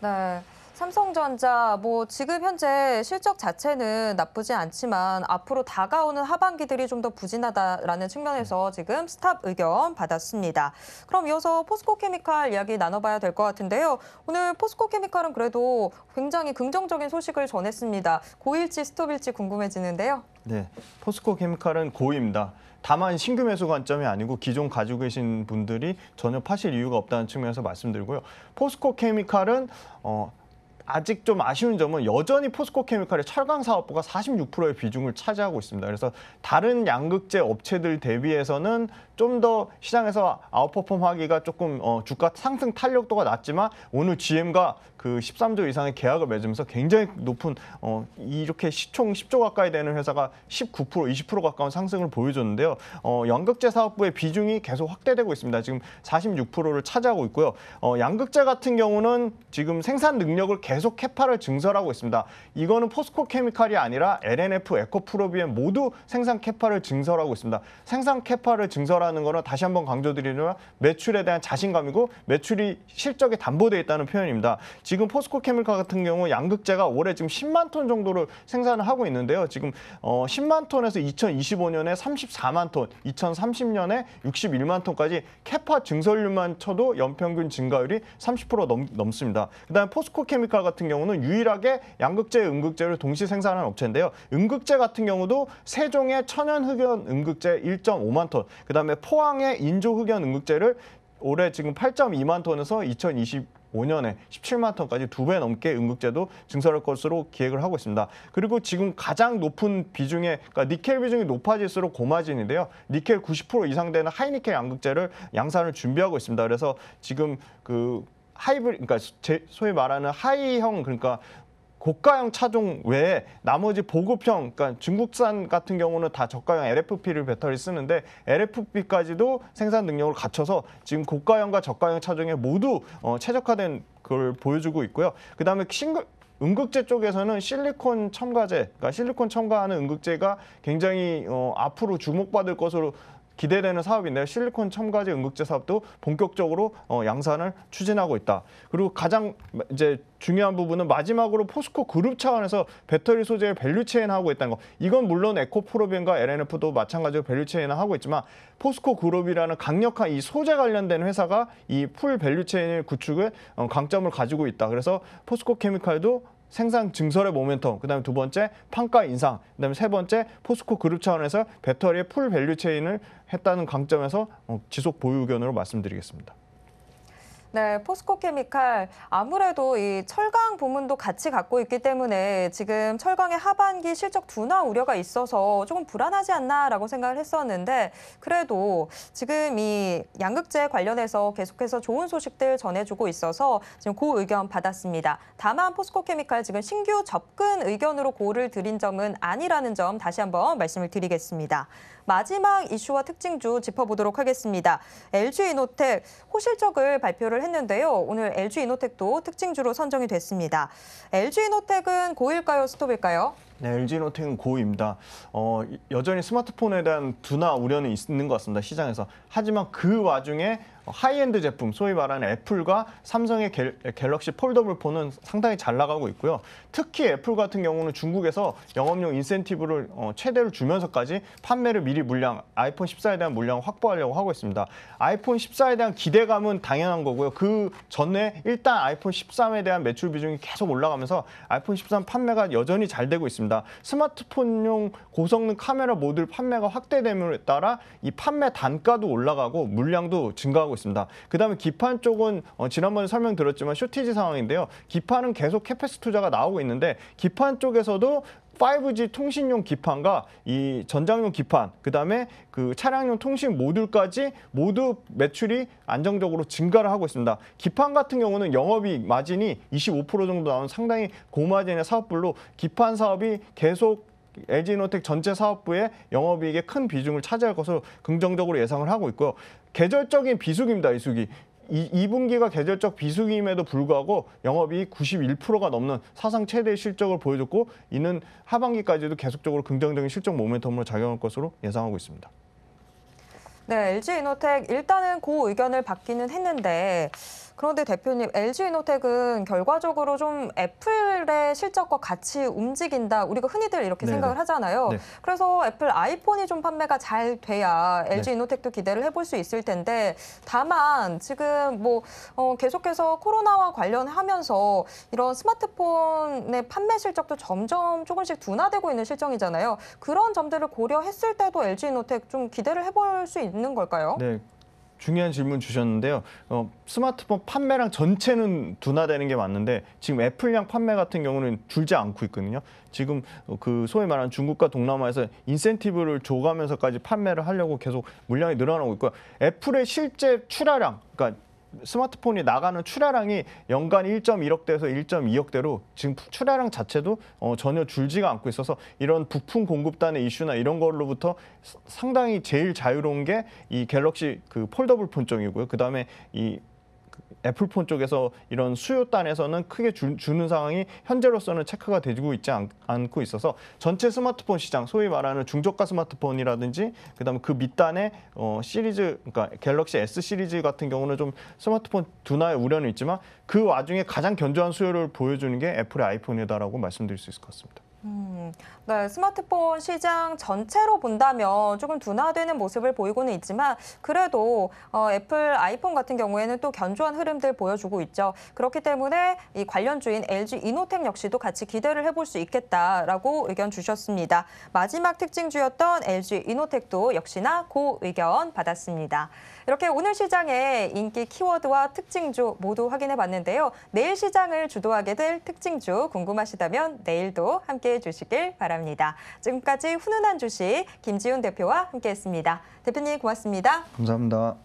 Speaker 1: 네. 삼성전자 지금 현재 실적 자체는 나쁘지 않지만 앞으로 다가오는 하반기들이 좀 더 부진하다라는 측면에서 지금 스탑 의견 받았습니다. 그럼 이어서 포스코케미칼 이야기 나눠봐야 될 것 같은데요. 오늘 포스코케미칼은 그래도 굉장히 긍정적인 소식을 전했습니다. 고일지 스톱일지 궁금해지는데요.
Speaker 3: 네, 포스코케미칼은 고입니다. 다만 신규 매수 관점이 아니고 기존 가지고 계신 분들이 전혀 파실 이유가 없다는 측면에서 말씀드리고요. 포스코케미칼은 아직 좀 아쉬운 점은 여전히 포스코케미칼의 철강 사업부가 46%의 비중을 차지하고 있습니다. 그래서 다른 양극재 업체들 대비해서는 좀 더 시장에서 아웃퍼폼하기가 조금 주가 상승 탄력도가 낮지만 오늘 GM과 그 13조 이상의 계약을 맺으면서 굉장히 높은 이렇게 총 10조 가까이 되는 회사가 19%, 20% 가까운 상승을 보여줬는데요. 양극재 사업부의 비중이 계속 확대되고 있습니다. 지금 46%를 차지하고 있고요. 양극재 같은 경우는 지금 생산 능력을 계속 캐파를 증설하고 있습니다. 이거는 포스코케미칼이 아니라 LNF, 에코프로비엠 모두 생산 캐파를 증설하고 있습니다. 생산 캐파를 증설하는 거는 다시 한번 강조드리지만 매출에 대한 자신감이고 매출이 실적에 담보되어 있다는 표현입니다. 지금 포스코케미칼 같은 경우 양극재가 올해 지금 10만 톤 정도를 생산을 하고 있는데요. 지금 10만 톤에서 2025년에 34만 톤, 2030년에 61만 톤까지 캐파 증설률만 쳐도 연평균 증가율이 30% 넘습니다. 그다음에 포스코케미칼 같은 경우는 유일하게 양극재, 음극재를 동시 생산하는 업체인데요. 음극재 같은 경우도 세종의 천연 흑연 음극재 1.5만 톤, 그다음에 포항의 인조 흑연 음극재를 올해 지금 8.2만 톤에서 2025년에 17만 톤까지 2배 넘게 음극재도 증설할 것으로 기획을 하고 있습니다. 그리고 지금 가장 높은 비중에, 그러니까 니켈 비중이 높아질수록 고마진인데요. 니켈 90% 이상 되는 하이니켈 양극재를 양산을 준비하고 있습니다. 그래서 지금 그 그러니까 소위 말하는 하이형, 그러니까 고가형 차종 외에 나머지 보급형, 그러니까 중국산 같은 경우는 다 저가형 LFP를 배터리 쓰는데 LFP까지도 생산 능력을 갖춰서 지금 고가형과 저가형 차종에 모두 최적화된 걸 보여주고 있고요. 그다음에 음극재 쪽에서는 실리콘 첨가제, 그러니까 실리콘 첨가하는 음극재가 굉장히 앞으로 주목받을 것으로 기대되는 사업인데요. 실리콘 첨가제 음극재 사업도 본격적으로 양산을 추진하고 있다. 그리고 가장 이제 중요한 부분은 마지막으로 포스코 그룹 차원에서 배터리 소재의 밸류체인 하고 있다는 거. 이건 물론 에코프로빈과 LNF도 마찬가지로 밸류체인을 하고 있지만 포스코 그룹이라는 강력한 이 소재 관련된 회사가 이 풀 밸류체인을 구축에 강점을 가지고 있다. 그래서 포스코 케미칼도 생산 증설의 모멘텀, 그다음에 두 번째 판가 인상, 그다음에 세 번째 포스코 그룹 차원에서 배터리의 풀 밸류 체인을 했다는 강점에서 지속 보유 의견으로 말씀드리겠습니다.
Speaker 1: 네, 포스코 케미칼 아무래도 이 철강 부문도 같이 갖고 있기 때문에 지금 철강의 하반기 실적 둔화 우려가 있어서 조금 불안하지 않나라고 생각을 했었는데 그래도 지금 이 양극재 관련해서 계속해서 좋은 소식들 전해주고 있어서 지금 고 의견 받았습니다. 다만 포스코 케미칼 지금 신규 접근 의견으로 고를 드린 점은 아니라는 점 다시 한번 말씀을 드리겠습니다. 마지막 이슈와 특징주 짚어보도록 하겠습니다. LG이노텍 호실적을 발표를 했는데요. 오늘 LG이노텍도 특징주로 선정이 됐습니다. LG이노텍은 고일까요, 스톱일까요?
Speaker 3: 네, LG이노텍은 고입니다. 여전히 스마트폰에 대한 둔화 우려는 있는 것 같습니다. 시장에서. 하지만 그 와중에 하이엔드 제품, 소위 말하는 애플과 삼성의 갤럭시 폴더블 폰은 상당히 잘 나가고 있고요. 특히 애플 같은 경우는 중국에서 영업용 인센티브를 최대로 주면서까지 판매를 미리 아이폰 14에 대한 물량을 확보하려고 하고 있습니다. 아이폰 14에 대한 기대감은 당연한 거고요. 그 전에 일단 아이폰 13에 대한 매출 비중이 계속 올라가면서 아이폰 13 판매가 여전히 잘 되고 있습니다. 스마트폰용 고성능 카메라 모듈 판매가 확대됨에 따라 이 판매 단가도 올라가고 물량도 증가하고 있습니다. 그다음에 기판 쪽은 지난번에 설명드렸지만 쇼티지 상황인데요. 기판은 계속 캐패스 투자가 나오고 있는데 기판 쪽에서도 5G 통신용 기판과 이 전장용 기판, 그다음에 그 차량용 통신 모듈까지 모두 매출이 안정적으로 증가를 하고 있습니다. 기판 같은 경우는 영업이익 마진이 25% 정도 나오는 상당히 고마진의 사업별로 기판 사업이 계속 LG이노텍 전체 사업부의 영업이익의 큰 비중을 차지할 것으로 긍정적으로 예상을 하고 있고요. 계절적인 비수기입니다. 이 수기. 2분기가 계절적 비수기임에도 불구하고 영업이익 91%가 넘는 사상 최대의 실적을 보여줬고 이는 하반기까지도 계속적으로 긍정적인 실적 모멘텀으로 작용할 것으로 예상하고 있습니다.
Speaker 1: 네, LG이노텍 일단은 고 의견을 받기는 했는데 그런데 대표님, LG이노텍은 결과적으로 좀 애플의 실적과 같이 움직인다. 우리가 흔히들 이렇게 생각을 하잖아요.
Speaker 3: 네.
Speaker 1: 그래서 애플 아이폰이 좀 판매가 잘 돼야 LG이노텍도 기대를 해볼 수 있을 텐데 다만 지금 뭐 계속해서 코로나와 관련하면서 이런 스마트폰의 판매 실적도 점점 조금씩 둔화되고 있는 실정이잖아요. 그런 점들을 고려했을 때도 LG이노텍 좀 기대를 해볼 수 있는 걸까요?
Speaker 3: 네. 중요한 질문 주셨는데요. 스마트폰 판매량 전체는 둔화되는 게 맞는데 지금 애플량 판매 같은 경우는 줄지 않고 있거든요. 지금 그 소위 말하는 중국과 동남아에서 인센티브를 줘가면서까지 판매를 하려고 계속 물량이 늘어나고 있고요. 애플의 실제 출하량, 그러니까 스마트폰이 나가는 출하량이 연간 1.1억대에서 1.2억대로 지금 출하량 자체도 전혀 줄지가 않고 있어서 이런 부품 공급단의 이슈나 이런 걸로부터 상당히 제일 자유로운 게 이 갤럭시 그 폴더블 폰 쪽이고요. 그다음에 이 애플폰 쪽에서 이런 수요단에서는 크게 주는 상황이 현재로서는 체크가 되고 있지 않고 있어서 전체 스마트폰 시장, 소위 말하는 중저가 스마트폰이라든지 그다음에 그 밑단의 시리즈, 그러니까 갤럭시 S 시리즈 같은 경우는 좀 스마트폰 둔화의 우려는 있지만 그 와중에 가장 견조한 수요를 보여주는 게 애플의 아이폰이다라고 말씀드릴 수 있을 것 같습니다.
Speaker 1: 네, 스마트폰 시장 전체로 본다면 조금 둔화되는 모습을 보이고는 있지만 그래도 애플 아이폰 같은 경우에는 또 견조한 흐름들 보여주고 있죠. 그렇기 때문에 이 관련주인 LG 이노텍 역시도 같이 기대를 해볼 수 있겠다라고 의견 주셨습니다. 마지막 특징주였던 LG 이노텍도 역시나 고 의견 받았습니다. 이렇게 오늘 시장의 인기 키워드와 특징주 모두 확인해 봤는데요. 내일 시장을 주도하게 될 특징주 궁금하시다면 내일도 함께해 주시길 바랍니다. 지금까지 훈훈한 주식 김지훈 대표와 함께했습니다. 대표님 고맙습니다.
Speaker 3: 감사합니다.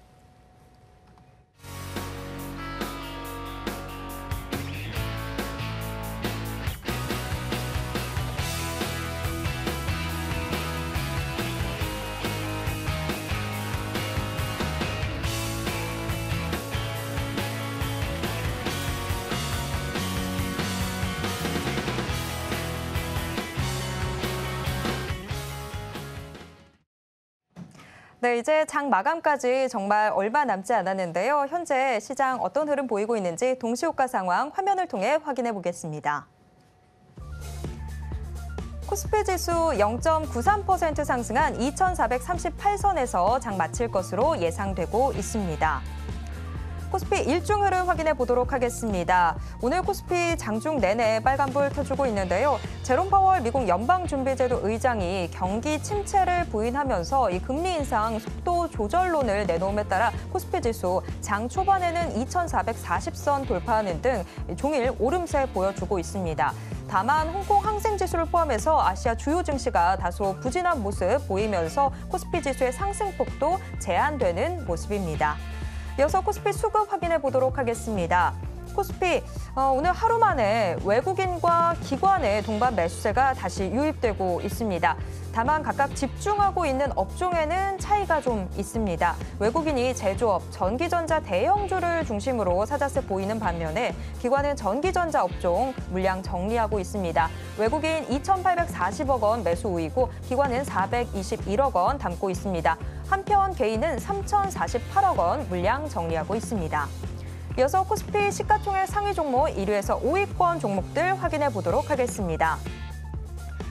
Speaker 1: 네, 이제 장 마감까지 정말 얼마 남지 않았는데요. 현재 시장 어떤 흐름 보이고 있는지 동시효과 상황 화면을 통해 확인해 보겠습니다. 코스피 지수 0.93% 상승한 2,438선에서 장 마칠 것으로 예상되고 있습니다. 코스피 일중 흐름 확인해 보도록 하겠습니다. 오늘 코스피 장중 내내 빨간불 켜주고 있는데요. 제롬 파월 미국 연방준비제도 의장이 경기 침체를 부인하면서 이 금리 인상 속도 조절론을 내놓음에 따라 코스피 지수 장 초반에는 2,440선 돌파하는 등 종일 오름세 보여주고 있습니다. 다만 홍콩 항생지수를 포함해서 아시아 주요 증시가 다소 부진한 모습 보이면서 코스피 지수의 상승폭도 제한되는 모습입니다. 이어서 코스피 수급 확인해 보도록 하겠습니다. 코스피 오늘 하루 만에 외국인과 기관의 동반 매수세가 다시 유입되고 있습니다. 다만 각각 집중하고 있는 업종에는 차이가 좀 있습니다. 외국인이 제조업, 전기전자 대형주를 중심으로 사자세 보이는 반면에 기관은 전기전자 업종 물량 정리하고 있습니다. 외국인 2,840억 원 매수 우위고 기관은 421억 원 담고 있습니다. 한편 개인은 3,048억 원 물량 정리하고 있습니다. 이어서 코스피 시가총액 상위 종목 1위에서 5위권 종목들 확인해 보도록 하겠습니다.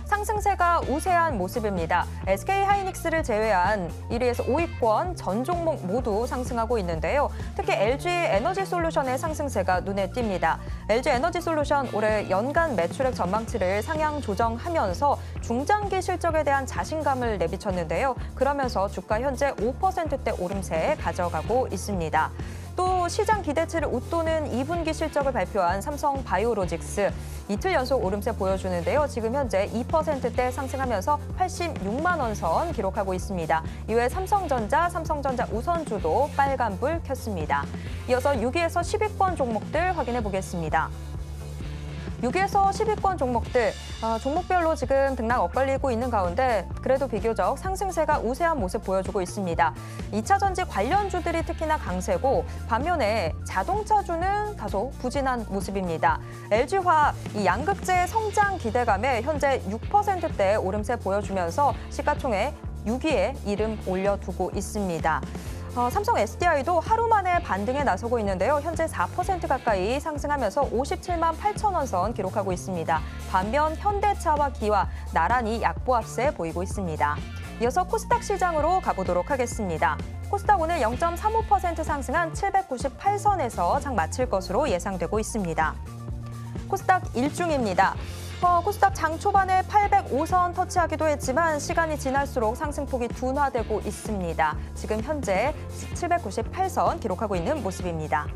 Speaker 1: 상승세가 우세한 모습입니다. SK하이닉스를 제외한 1위에서 5위권 전 종목 모두 상승하고 있는데요. 특히 LG 에너지솔루션의 상승세가 눈에 띕니다. LG 에너지솔루션 올해 연간 매출액 전망치를 상향 조정하면서 중장기 실적에 대한 자신감을 내비쳤는데요. 그러면서 주가 현재 5%대 오름세에 가져가고 있습니다. 또 시장 기대치를 웃도는 2분기 실적을 발표한 삼성바이오로직스 이틀 연속 오름세 보여주는데요. 지금 현재 2%대 상승하면서 86만 원 선 기록하고 있습니다. 이외 삼성전자, 삼성전자 우선주도 빨간불 켰습니다. 이어서 6위에서 10위권 종목들 확인해 보겠습니다. 6위에서 10위권 종목들, 종목별로 지금 등락 엇갈리고 있는 가운데 그래도 비교적 상승세가 우세한 모습 보여주고 있습니다. 2차 전지 관련주들이 특히나 강세고 반면에 자동차주는 다소 부진한 모습입니다. LG화학 이 양극재 성장 기대감에 현재 6%대 오름세 보여주면서 시가총액 6위에 이름 올려두고 있습니다. 삼성 SDI도 하루 만에 반등에 나서고 있는데요. 현재 4% 가까이 상승하면서 57만 8천 원 선 기록하고 있습니다. 반면 현대차와 기아 나란히 약보합세 보이고 있습니다. 이어서 코스닥 시장으로 가보도록 하겠습니다. 코스닥 오늘 0.35% 상승한 798선에서 장 마칠 것으로 예상되고 있습니다. 코스닥 일중입니다. 코스닥 장 초반에 805선 터치하기도 했지만 시간이 지날수록 상승폭이 둔화되고 있습니다. 지금 현재 798선 기록하고 있는 모습입니다.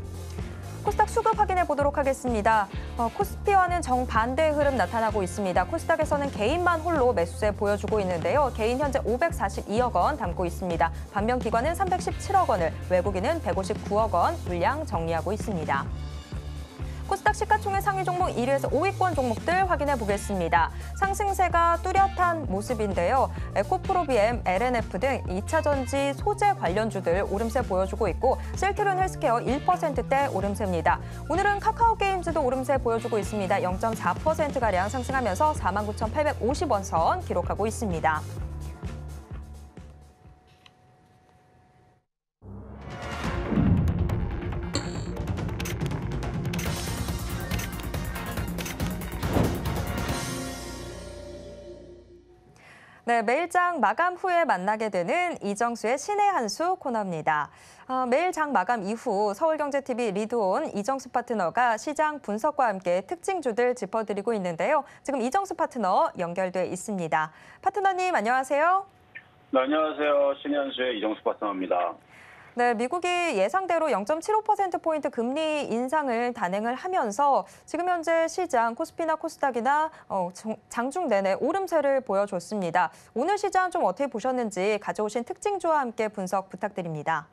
Speaker 1: 코스닥 수급 확인해 보도록 하겠습니다. 코스피와는 정반대의 흐름 나타나고 있습니다. 코스닥에서는 개인만 홀로 매수세 보여주고 있는데요. 개인 현재 542억 원 담고 있습니다. 반면 기관은 317억 원을, 외국인은 159억 원 물량 정리하고 있습니다. 코스닥 시가총액 상위 종목 1위에서 5위권 종목들 확인해 보겠습니다. 상승세가 뚜렷한 모습인데요. 에코프로비엠, LNF 등 2차 전지 소재 관련주들 오름세 보여주고 있고 셀트리온 헬스케어 1%대 오름세입니다. 오늘은 카카오게임즈도 오름세 보여주고 있습니다. 0.4%가량 상승하면서 49,850원 선 기록하고 있습니다. 네, 매일장 마감 후에 만나게 되는 이정수의 신의 한 수 코너입니다. 매일 장 마감 이후 서울경제TV 리드온 이정수 파트너가 시장 분석과 함께 특징주들 짚어드리고 있는데요. 지금 이정수 파트너 연결돼 있습니다. 파트너님 안녕하세요.
Speaker 4: 네, 안녕하세요. 신의 한 수의 이정수 파트너입니다.
Speaker 1: 네, 미국이 예상대로 0.75%포인트 금리 인상을 단행을 하면서 지금 현재 시장 코스피나 코스닥이나 장중 내내 오름세를 보여줬습니다. 오늘 시장 좀 어떻게 보셨는지 가져오신 특징주와 함께 분석 부탁드립니다.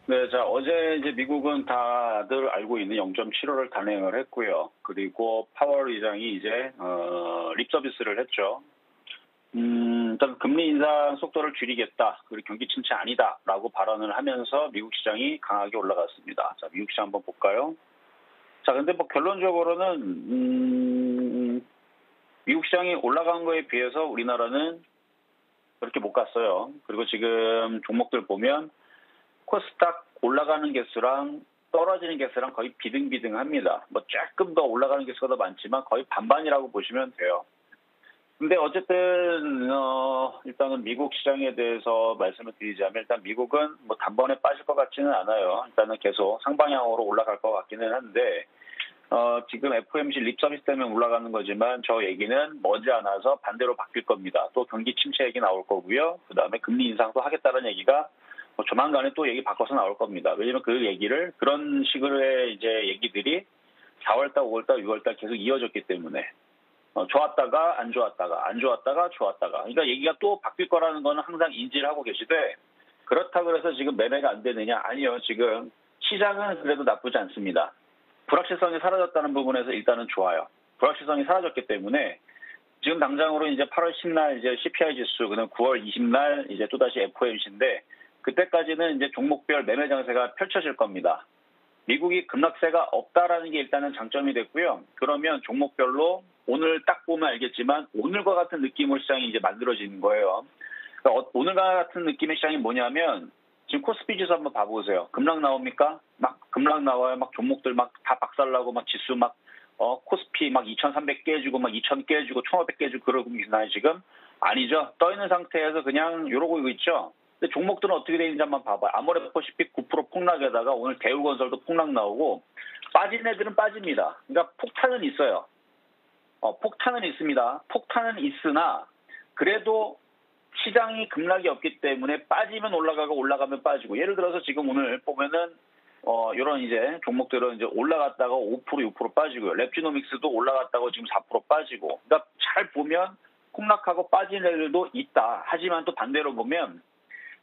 Speaker 4: 네, 자, 어제 이제 미국은 다들 알고 있는 0.75를 단행을 했고요. 그리고 파월 의장이 이제 립 서비스를 했죠. 일단 금리 인상 속도를 줄이겠다. 그리고 경기 침체 아니다라고 발언을 하면서 미국 시장이 강하게 올라갔습니다. 자, 미국 시장 한번 볼까요? 자, 근데 뭐 결론적으로는 미국 시장이 올라간 거에 비해서 우리나라는 그렇게 못 갔어요. 그리고 지금 종목들 보면 코스닥 올라가는 개수랑 떨어지는 개수랑 거의 비등비등합니다. 뭐 조금 더 올라가는 개수가 더 많지만 거의 반반이라고 보시면 돼요. 근데 어쨌든 일단은 미국 시장에 대해서 말씀을 드리자면 일단 미국은 뭐 단번에 빠질 것 같지는 않아요. 일단은 계속 상방향으로 올라갈 것 같기는 한데 지금 FOMC 립 서비스 때문에 올라가는 거지만 저 얘기는 머지않아서 반대로 바뀔 겁니다. 또 경기 침체 얘기 나올 거고요. 그다음에 금리 인상도 하겠다는 얘기가 뭐 조만간에 또 얘기 바꿔서 나올 겁니다. 왜냐면 그 얘기를 그런 식으로의 이제 얘기들이 4월달, 5월달, 6월달 계속 이어졌기 때문에 좋았다가 안 좋았다가 안 좋았다가 좋았다가 그러니까 얘기가 또 바뀔 거라는 거는 항상 인지를 하고 계시되 그렇다고 해서 지금 매매가 안 되느냐? 아니요. 지금 시장은 그래도 나쁘지 않습니다. 불확실성이 사라졌다는 부분에서 일단은 좋아요. 불확실성이 사라졌기 때문에 지금 당장으로 이제 8월 10날 이제 CPI 지수, 그다음 9월 20날 이제 또다시 FOMC인데 그때까지는 이제 종목별 매매 장세가 펼쳐질 겁니다. 미국이 급락세가 없다라는 게 일단은 장점이 됐고요. 그러면 종목별로 오늘 딱 보면 알겠지만 오늘과 같은 느낌으로 시장이 이제 만들어지는 거예요. 그러니까 오늘과 같은 느낌의 시장이 뭐냐면 지금 코스피 지수 한번 봐보세요. 급락 나옵니까? 막 급락 나와요. 막 종목들 막 다 박살나고 막 지수 막 코스피 막 2,300 깨지고 막 2,000 깨지고 1,500 깨지고 그러고 있나요 지금? 아니죠. 떠 있는 상태에서 그냥 이러고 있죠. 근데 종목들은 어떻게 되는지 한번 봐봐요. 아모레퍼시픽 9% 폭락에다가 오늘 대우건설도 폭락 나오고 빠진 애들은 빠집니다. 그러니까 폭탄은 있어요. 폭탄은 있습니다. 폭탄은 있으나 그래도 시장이 급락이 없기 때문에 빠지면 올라가고 올라가면 빠지고 예를 들어서 지금 오늘 보면은 이런 이제 종목들은 이제 올라갔다가 5% 6% 빠지고요. 랩지노믹스도 올라갔다가 지금 4% 빠지고 그러니까 잘 보면 폭락하고 빠진 애들도 있다. 하지만 또 반대로 보면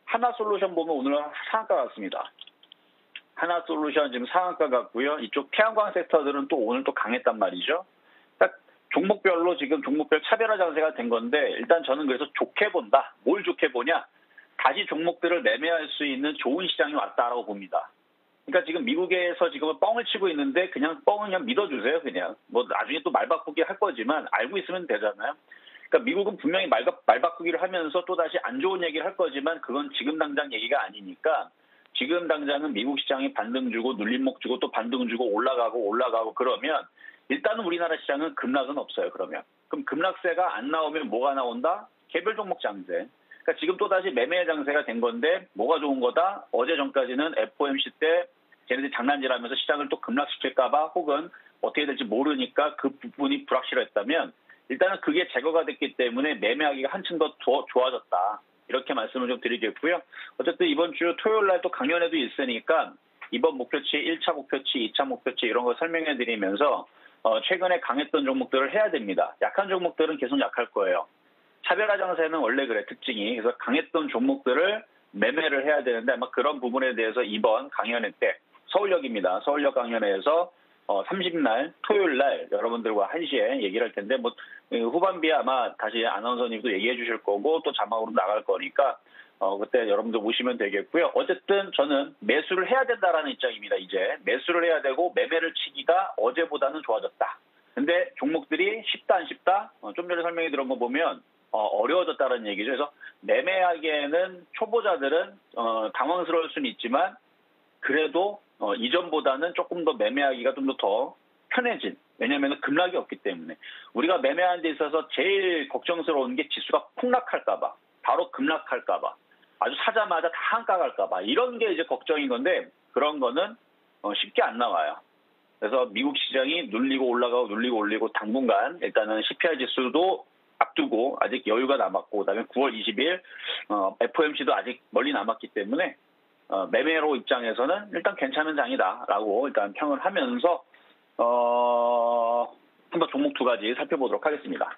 Speaker 4: 하나솔루션 보면 오늘 상한가 같습니다. 하나솔루션 지금 상한가 같고요. 이쪽 태양광 섹터들은 또 오늘 또 강했단 말이죠. 그러니까 종목별로 지금 종목별 차별화 장세가 된 건데 일단 저는 그래서 좋게 본다. 뭘 좋게 보냐? 다시 종목들을 매매할 수 있는 좋은 시장이 왔다라고 봅니다. 그러니까 지금 미국에서 지금은 뻥을 치고 있는데 그냥 뻥은 그냥 믿어주세요. 그냥 뭐 나중에 또 말 바꾸기 할 거지만 알고 있으면 되잖아요. 그러니까 미국은 분명히 말 바꾸기를 하면서 또다시 안 좋은 얘기를 할 거지만 그건 지금 당장 얘기가 아니니까 지금 당장은 미국 시장이 반등 주고 눌림목 주고 또 반등 주고 올라가고 그러면 일단은 우리나라 시장은 급락은 없어요. 그럼 급락세가 안 나오면 뭐가 나온다? 개별 종목 장세. 그러니까 지금 또다시 매매 장세가 된 건데 뭐가 좋은 거다? 어제 전까지는 FOMC 때 쟤네들이 장난질하면서 시장을 또 급락시킬까 봐 혹은 어떻게 될지 모르니까 그 부분이 불확실했다면 일단은 그게 제거가 됐기 때문에 매매하기가 한층 더 좋아졌다. 이렇게 말씀을 좀 드리겠고요. 어쨌든 이번 주 토요일 날 또 강연회도 있으니까 이번 목표치, 1차 목표치, 2차 목표치 이런 거 설명해 드리면서 최근에 강했던 종목들을 해야 됩니다. 약한 종목들은 계속 약할 거예요. 차별화 장세는 원래 그래 특징이. 그래서 강했던 종목들을 매매를 해야 되는데 아마 그런 부분에 대해서 이번 강연회 때 서울역입니다. 서울역 강연회에서 30날 토요일 날 여러분들과 1시에 얘기를 할 텐데 뭐 후반비에 아마 다시 아나운서님도 얘기해 주실 거고 또 자막으로 나갈 거니까 그때 여러분들 오시면 되겠고요. 어쨌든 저는 매수를 해야 된다라는 입장입니다. 이제 매수를 해야 되고 매매를 치기가 어제보다는 좋아졌다. 근데 종목들이 쉽다 안 쉽다? 좀 전에 설명해 드린 거 보면 어려워졌다는 얘기죠. 그래서 매매하기에는 초보자들은 당황스러울 수는 있지만 그래도 이전보다는 조금 더 매매하기가 좀 더 편해진 왜냐하면 급락이 없기 때문에. 우리가 매매하는 데 있어서 제일 걱정스러운 게 지수가 폭락할까 봐, 바로 급락할까 봐, 아주 사자마자 다 한가 갈까 봐, 이런 게 이제 걱정인 건데 그런 거는 쉽게 안 나와요. 그래서 미국 시장이 눌리고 올라가고 눌리고 올리고 당분간 일단은 CPI 지수도 앞두고 아직 여유가 남았고, 그다음에 9월 20일 FOMC도 아직 멀리 남았기 때문에 매매로 입장에서는 일단 괜찮은 장이다라고 일단 평을 하면서 한번 종목 두 가지 살펴보도록 하겠습니다.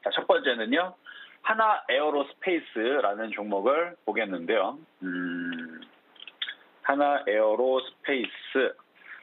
Speaker 4: 자, 첫 번째는요, 하나 에어로스페이스라는 종목을 보겠는데요. 하나 에어로스페이스.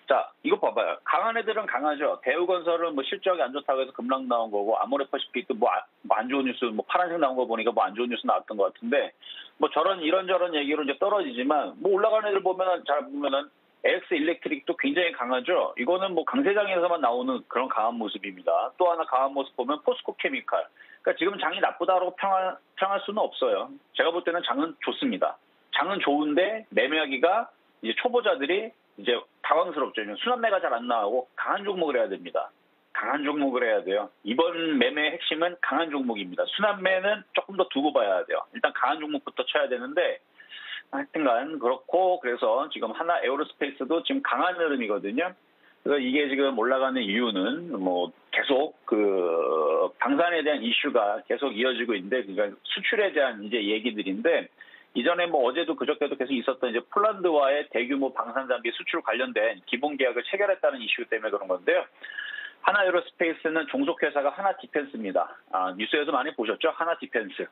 Speaker 4: 자, 이거 봐봐요. 강한 애들은 강하죠. 대우건설은 뭐 실적이 안 좋다고 해서 급락 나온 거고, 아모레퍼시픽도 뭐 안 좋은 뉴스, 뭐 파란색 나온 거 보니까 뭐 안 좋은 뉴스 나왔던 것 같은데, 뭐 이런저런 얘기로 이제 떨어지지만, 뭐 올라가는 애들 보면은, 잘 보면은, AX 일렉트릭도 굉장히 강하죠. 이거는 뭐 강세장에서만 나오는 그런 강한 모습입니다. 또 하나 강한 모습 보면 포스코 케미칼. 그러니까 지금 장이 나쁘다고 평할 수는 없어요. 제가 볼 때는 장은 좋습니다. 장은 좋은데 매매하기가 이제 초보자들이 이제 당황스럽죠. 순환매가 잘 안 나오고 강한 종목을 해야 됩니다. 강한 종목을 해야 돼요. 이번 매매의 핵심은 강한 종목입니다. 순환매는 조금 더 두고 봐야 돼요. 일단 강한 종목부터 쳐야 되는데, 하여튼간 그렇고, 그래서 지금 하나 에어로스페이스도 지금 강한 흐름이거든요. 그래서 이게 지금 올라가는 이유는 뭐 계속 그 방산에 대한 이슈가 계속 이어지고 있는데, 그러니까 수출에 대한 이제 얘기들인데, 이전에 뭐 어제도 그저께도 계속 있었던 이제 폴란드와의 대규모 방산 장비 수출 관련된 기본 계약을 체결했다는 이슈 때문에 그런 건데요. 하나 에어로스페이스는 종속회사가 하나 디펜스입니다. 뉴스에서 많이 보셨죠? 하나 디펜스.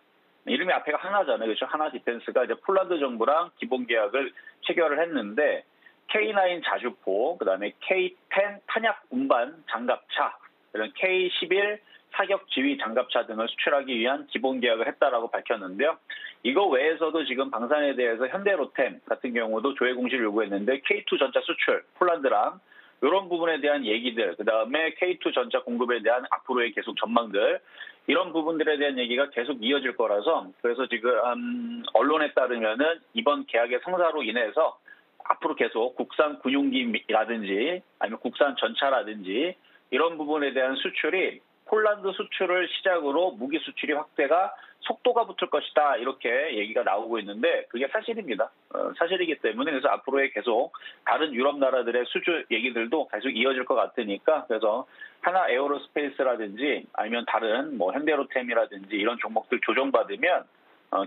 Speaker 4: 이름이 앞에가 하나잖아요. 그렇죠? 하나 디펜스가 이제 폴란드 정부랑 기본 계약을 체결을 했는데, K9 자주포, 그다음에 K10 탄약 운반 장갑차, 그런 K11 사격 지휘 장갑차 등을 수출하기 위한 기본 계약을 했다라고 밝혔는데요. 이거 외에서도 지금 방산에 대해서 현대로템 같은 경우도 조회 공시를 요구했는데, K2 전차 수출, 폴란드랑 이런 부분에 대한 얘기들, 그다음에 K2 전차 공급에 대한 앞으로의 계속 전망들, 이런 부분들에 대한 얘기가 계속 이어질 거라서, 그래서 지금 언론에 따르면은 이번 계약의 성사로 인해서 앞으로 계속 국산 군용기라든지 아니면 국산 전차라든지 이런 부분에 대한 수출이 폴란드 수출을 시작으로 무기 수출이 확대가 속도가 붙을 것이다, 이렇게 얘기가 나오고 있는데 그게 사실입니다. 사실이기 때문에 그래서 앞으로의 계속 다른 유럽 나라들의 수출 얘기들도 계속 이어질 것 같으니까, 그래서 하나 에어로스페이스라든지 아니면 다른 뭐 현대로템이라든지 이런 종목들 조정받으면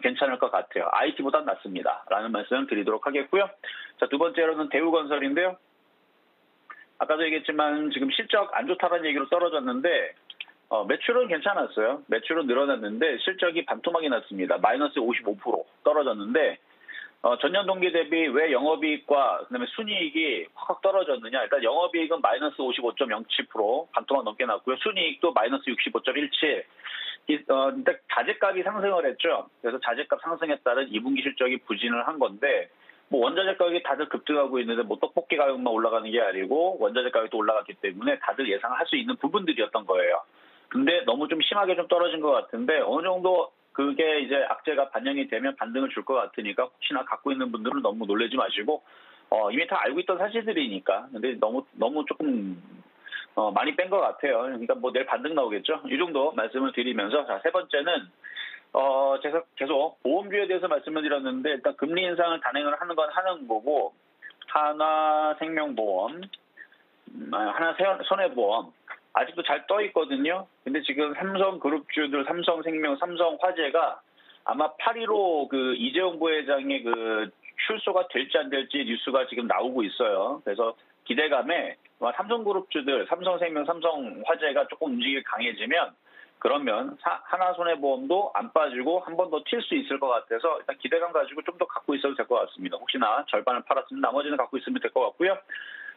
Speaker 4: 괜찮을 것 같아요. IT보단 낫습니다 라는 말씀을 드리도록 하겠고요. 자, 두 번째로는 대우건설인데요. 아까도 얘기했지만 지금 실적 안 좋다는 얘기로 떨어졌는데, 매출은 괜찮았어요. 매출은 늘어났는데 실적이 반토막이 났습니다. 마이너스 55% 떨어졌는데, 전년 동기 대비 왜 영업이익과 그다음에 순이익이 확 떨어졌느냐? 일단 영업이익은 마이너스 55.07%, 반토막 넘게 났고요. 순이익도 마이너스 65.17%. 일단 자재값이 상승을 했죠. 그래서 자재값 상승에 따른 2분기 실적이 부진을 한 건데, 뭐 원자재 가격이 다들 급등하고 있는데 뭐 떡볶이 가격만 올라가는 게 아니고 원자재 가격도 올라갔기 때문에 다들 예상을 할 수 있는 부분들이었던 거예요. 근데 너무 좀 심하게 좀 떨어진 것 같은데, 어느 정도 그게 이제 악재가 반영이 되면 반등을 줄 것 같으니까 혹시나 갖고 있는 분들은 너무 놀라지 마시고, 이미 다 알고 있던 사실들이니까. 근데 너무 조금 많이 뺀 것 같아요. 그러니까 뭐 내일 반등 나오겠죠. 이 정도 말씀을 드리면서, 자, 세 번째는 제가 계속 보험주에 대해서 말씀을 드렸는데, 일단 금리 인상을 단행을 하는 건 하는 거고, 하나 생명보험, 하나 손해보험 아직도 잘 떠 있거든요. 근데 지금 삼성그룹주들, 삼성생명, 삼성화재가 아마 8.15 그 이재용 부회장의 그 출소가 될지 안 될지 뉴스가 지금 나오고 있어요. 그래서 기대감에 삼성그룹주들, 삼성생명, 삼성화재가 조금 움직임이 강해지면, 그러면 하나손해보험도 안 빠지고 한 번 더 튈 수 있을 것 같아서 일단 기대감 가지고 좀 더 갖고 있어도 될 것 같습니다. 혹시나 절반을 팔았으면 나머지는 갖고 있으면 될 것 같고요.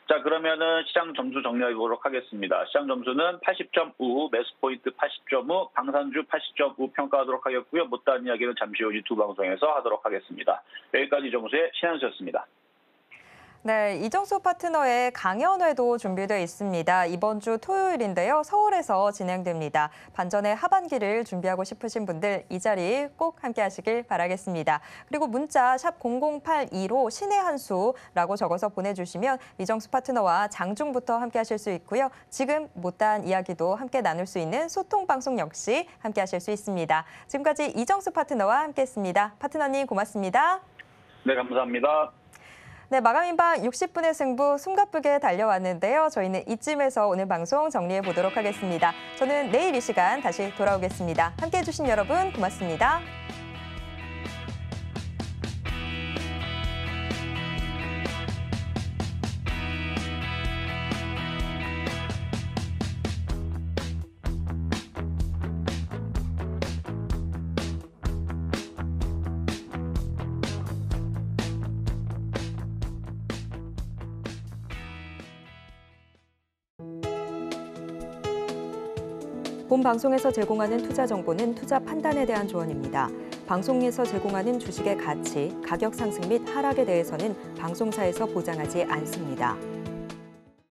Speaker 4: 자, 그러면은 시장 점수 정리해 보도록 하겠습니다. 시장 점수는 80.5, 매수포인트 80.5, 방산주 80.5 평가하도록 하겠고요. 못다한 이야기는 잠시 후 유튜브 방송에서 하도록 하겠습니다. 여기까지 점수의 신한수였습니다.
Speaker 1: 네, 이정수 파트너의 강연회도 준비되어 있습니다. 이번 주 토요일인데요. 서울에서 진행됩니다. 반전의 하반기를 준비하고 싶으신 분들 이 자리 꼭 함께 하시길 바라겠습니다. 그리고 문자 샵 0082로 신의 한 수라고 적어서 보내주시면 이정수 파트너와 장중부터 함께 하실 수 있고요. 지금 못다한 이야기도 함께 나눌 수 있는 소통 방송 역시 함께 하실 수 있습니다. 지금까지 이정수 파트너와 함께했습니다. 파트너님 고맙습니다.
Speaker 4: 네, 감사합니다.
Speaker 1: 네, 마감인방 60분의 승부 숨가쁘게 달려왔는데요. 저희는 이쯤에서 오늘 방송 정리해 보도록 하겠습니다. 저는 내일 이 시간 다시 돌아오겠습니다. 함께해 주신 여러분 고맙습니다. 본 방송에서 제공하는 투자 정보는 투자 판단에 대한 조언입니다. 방송에서 제공하는 주식의 가치, 가격 상승 및 하락에 대해서는 방송사에서 보장하지 않습니다.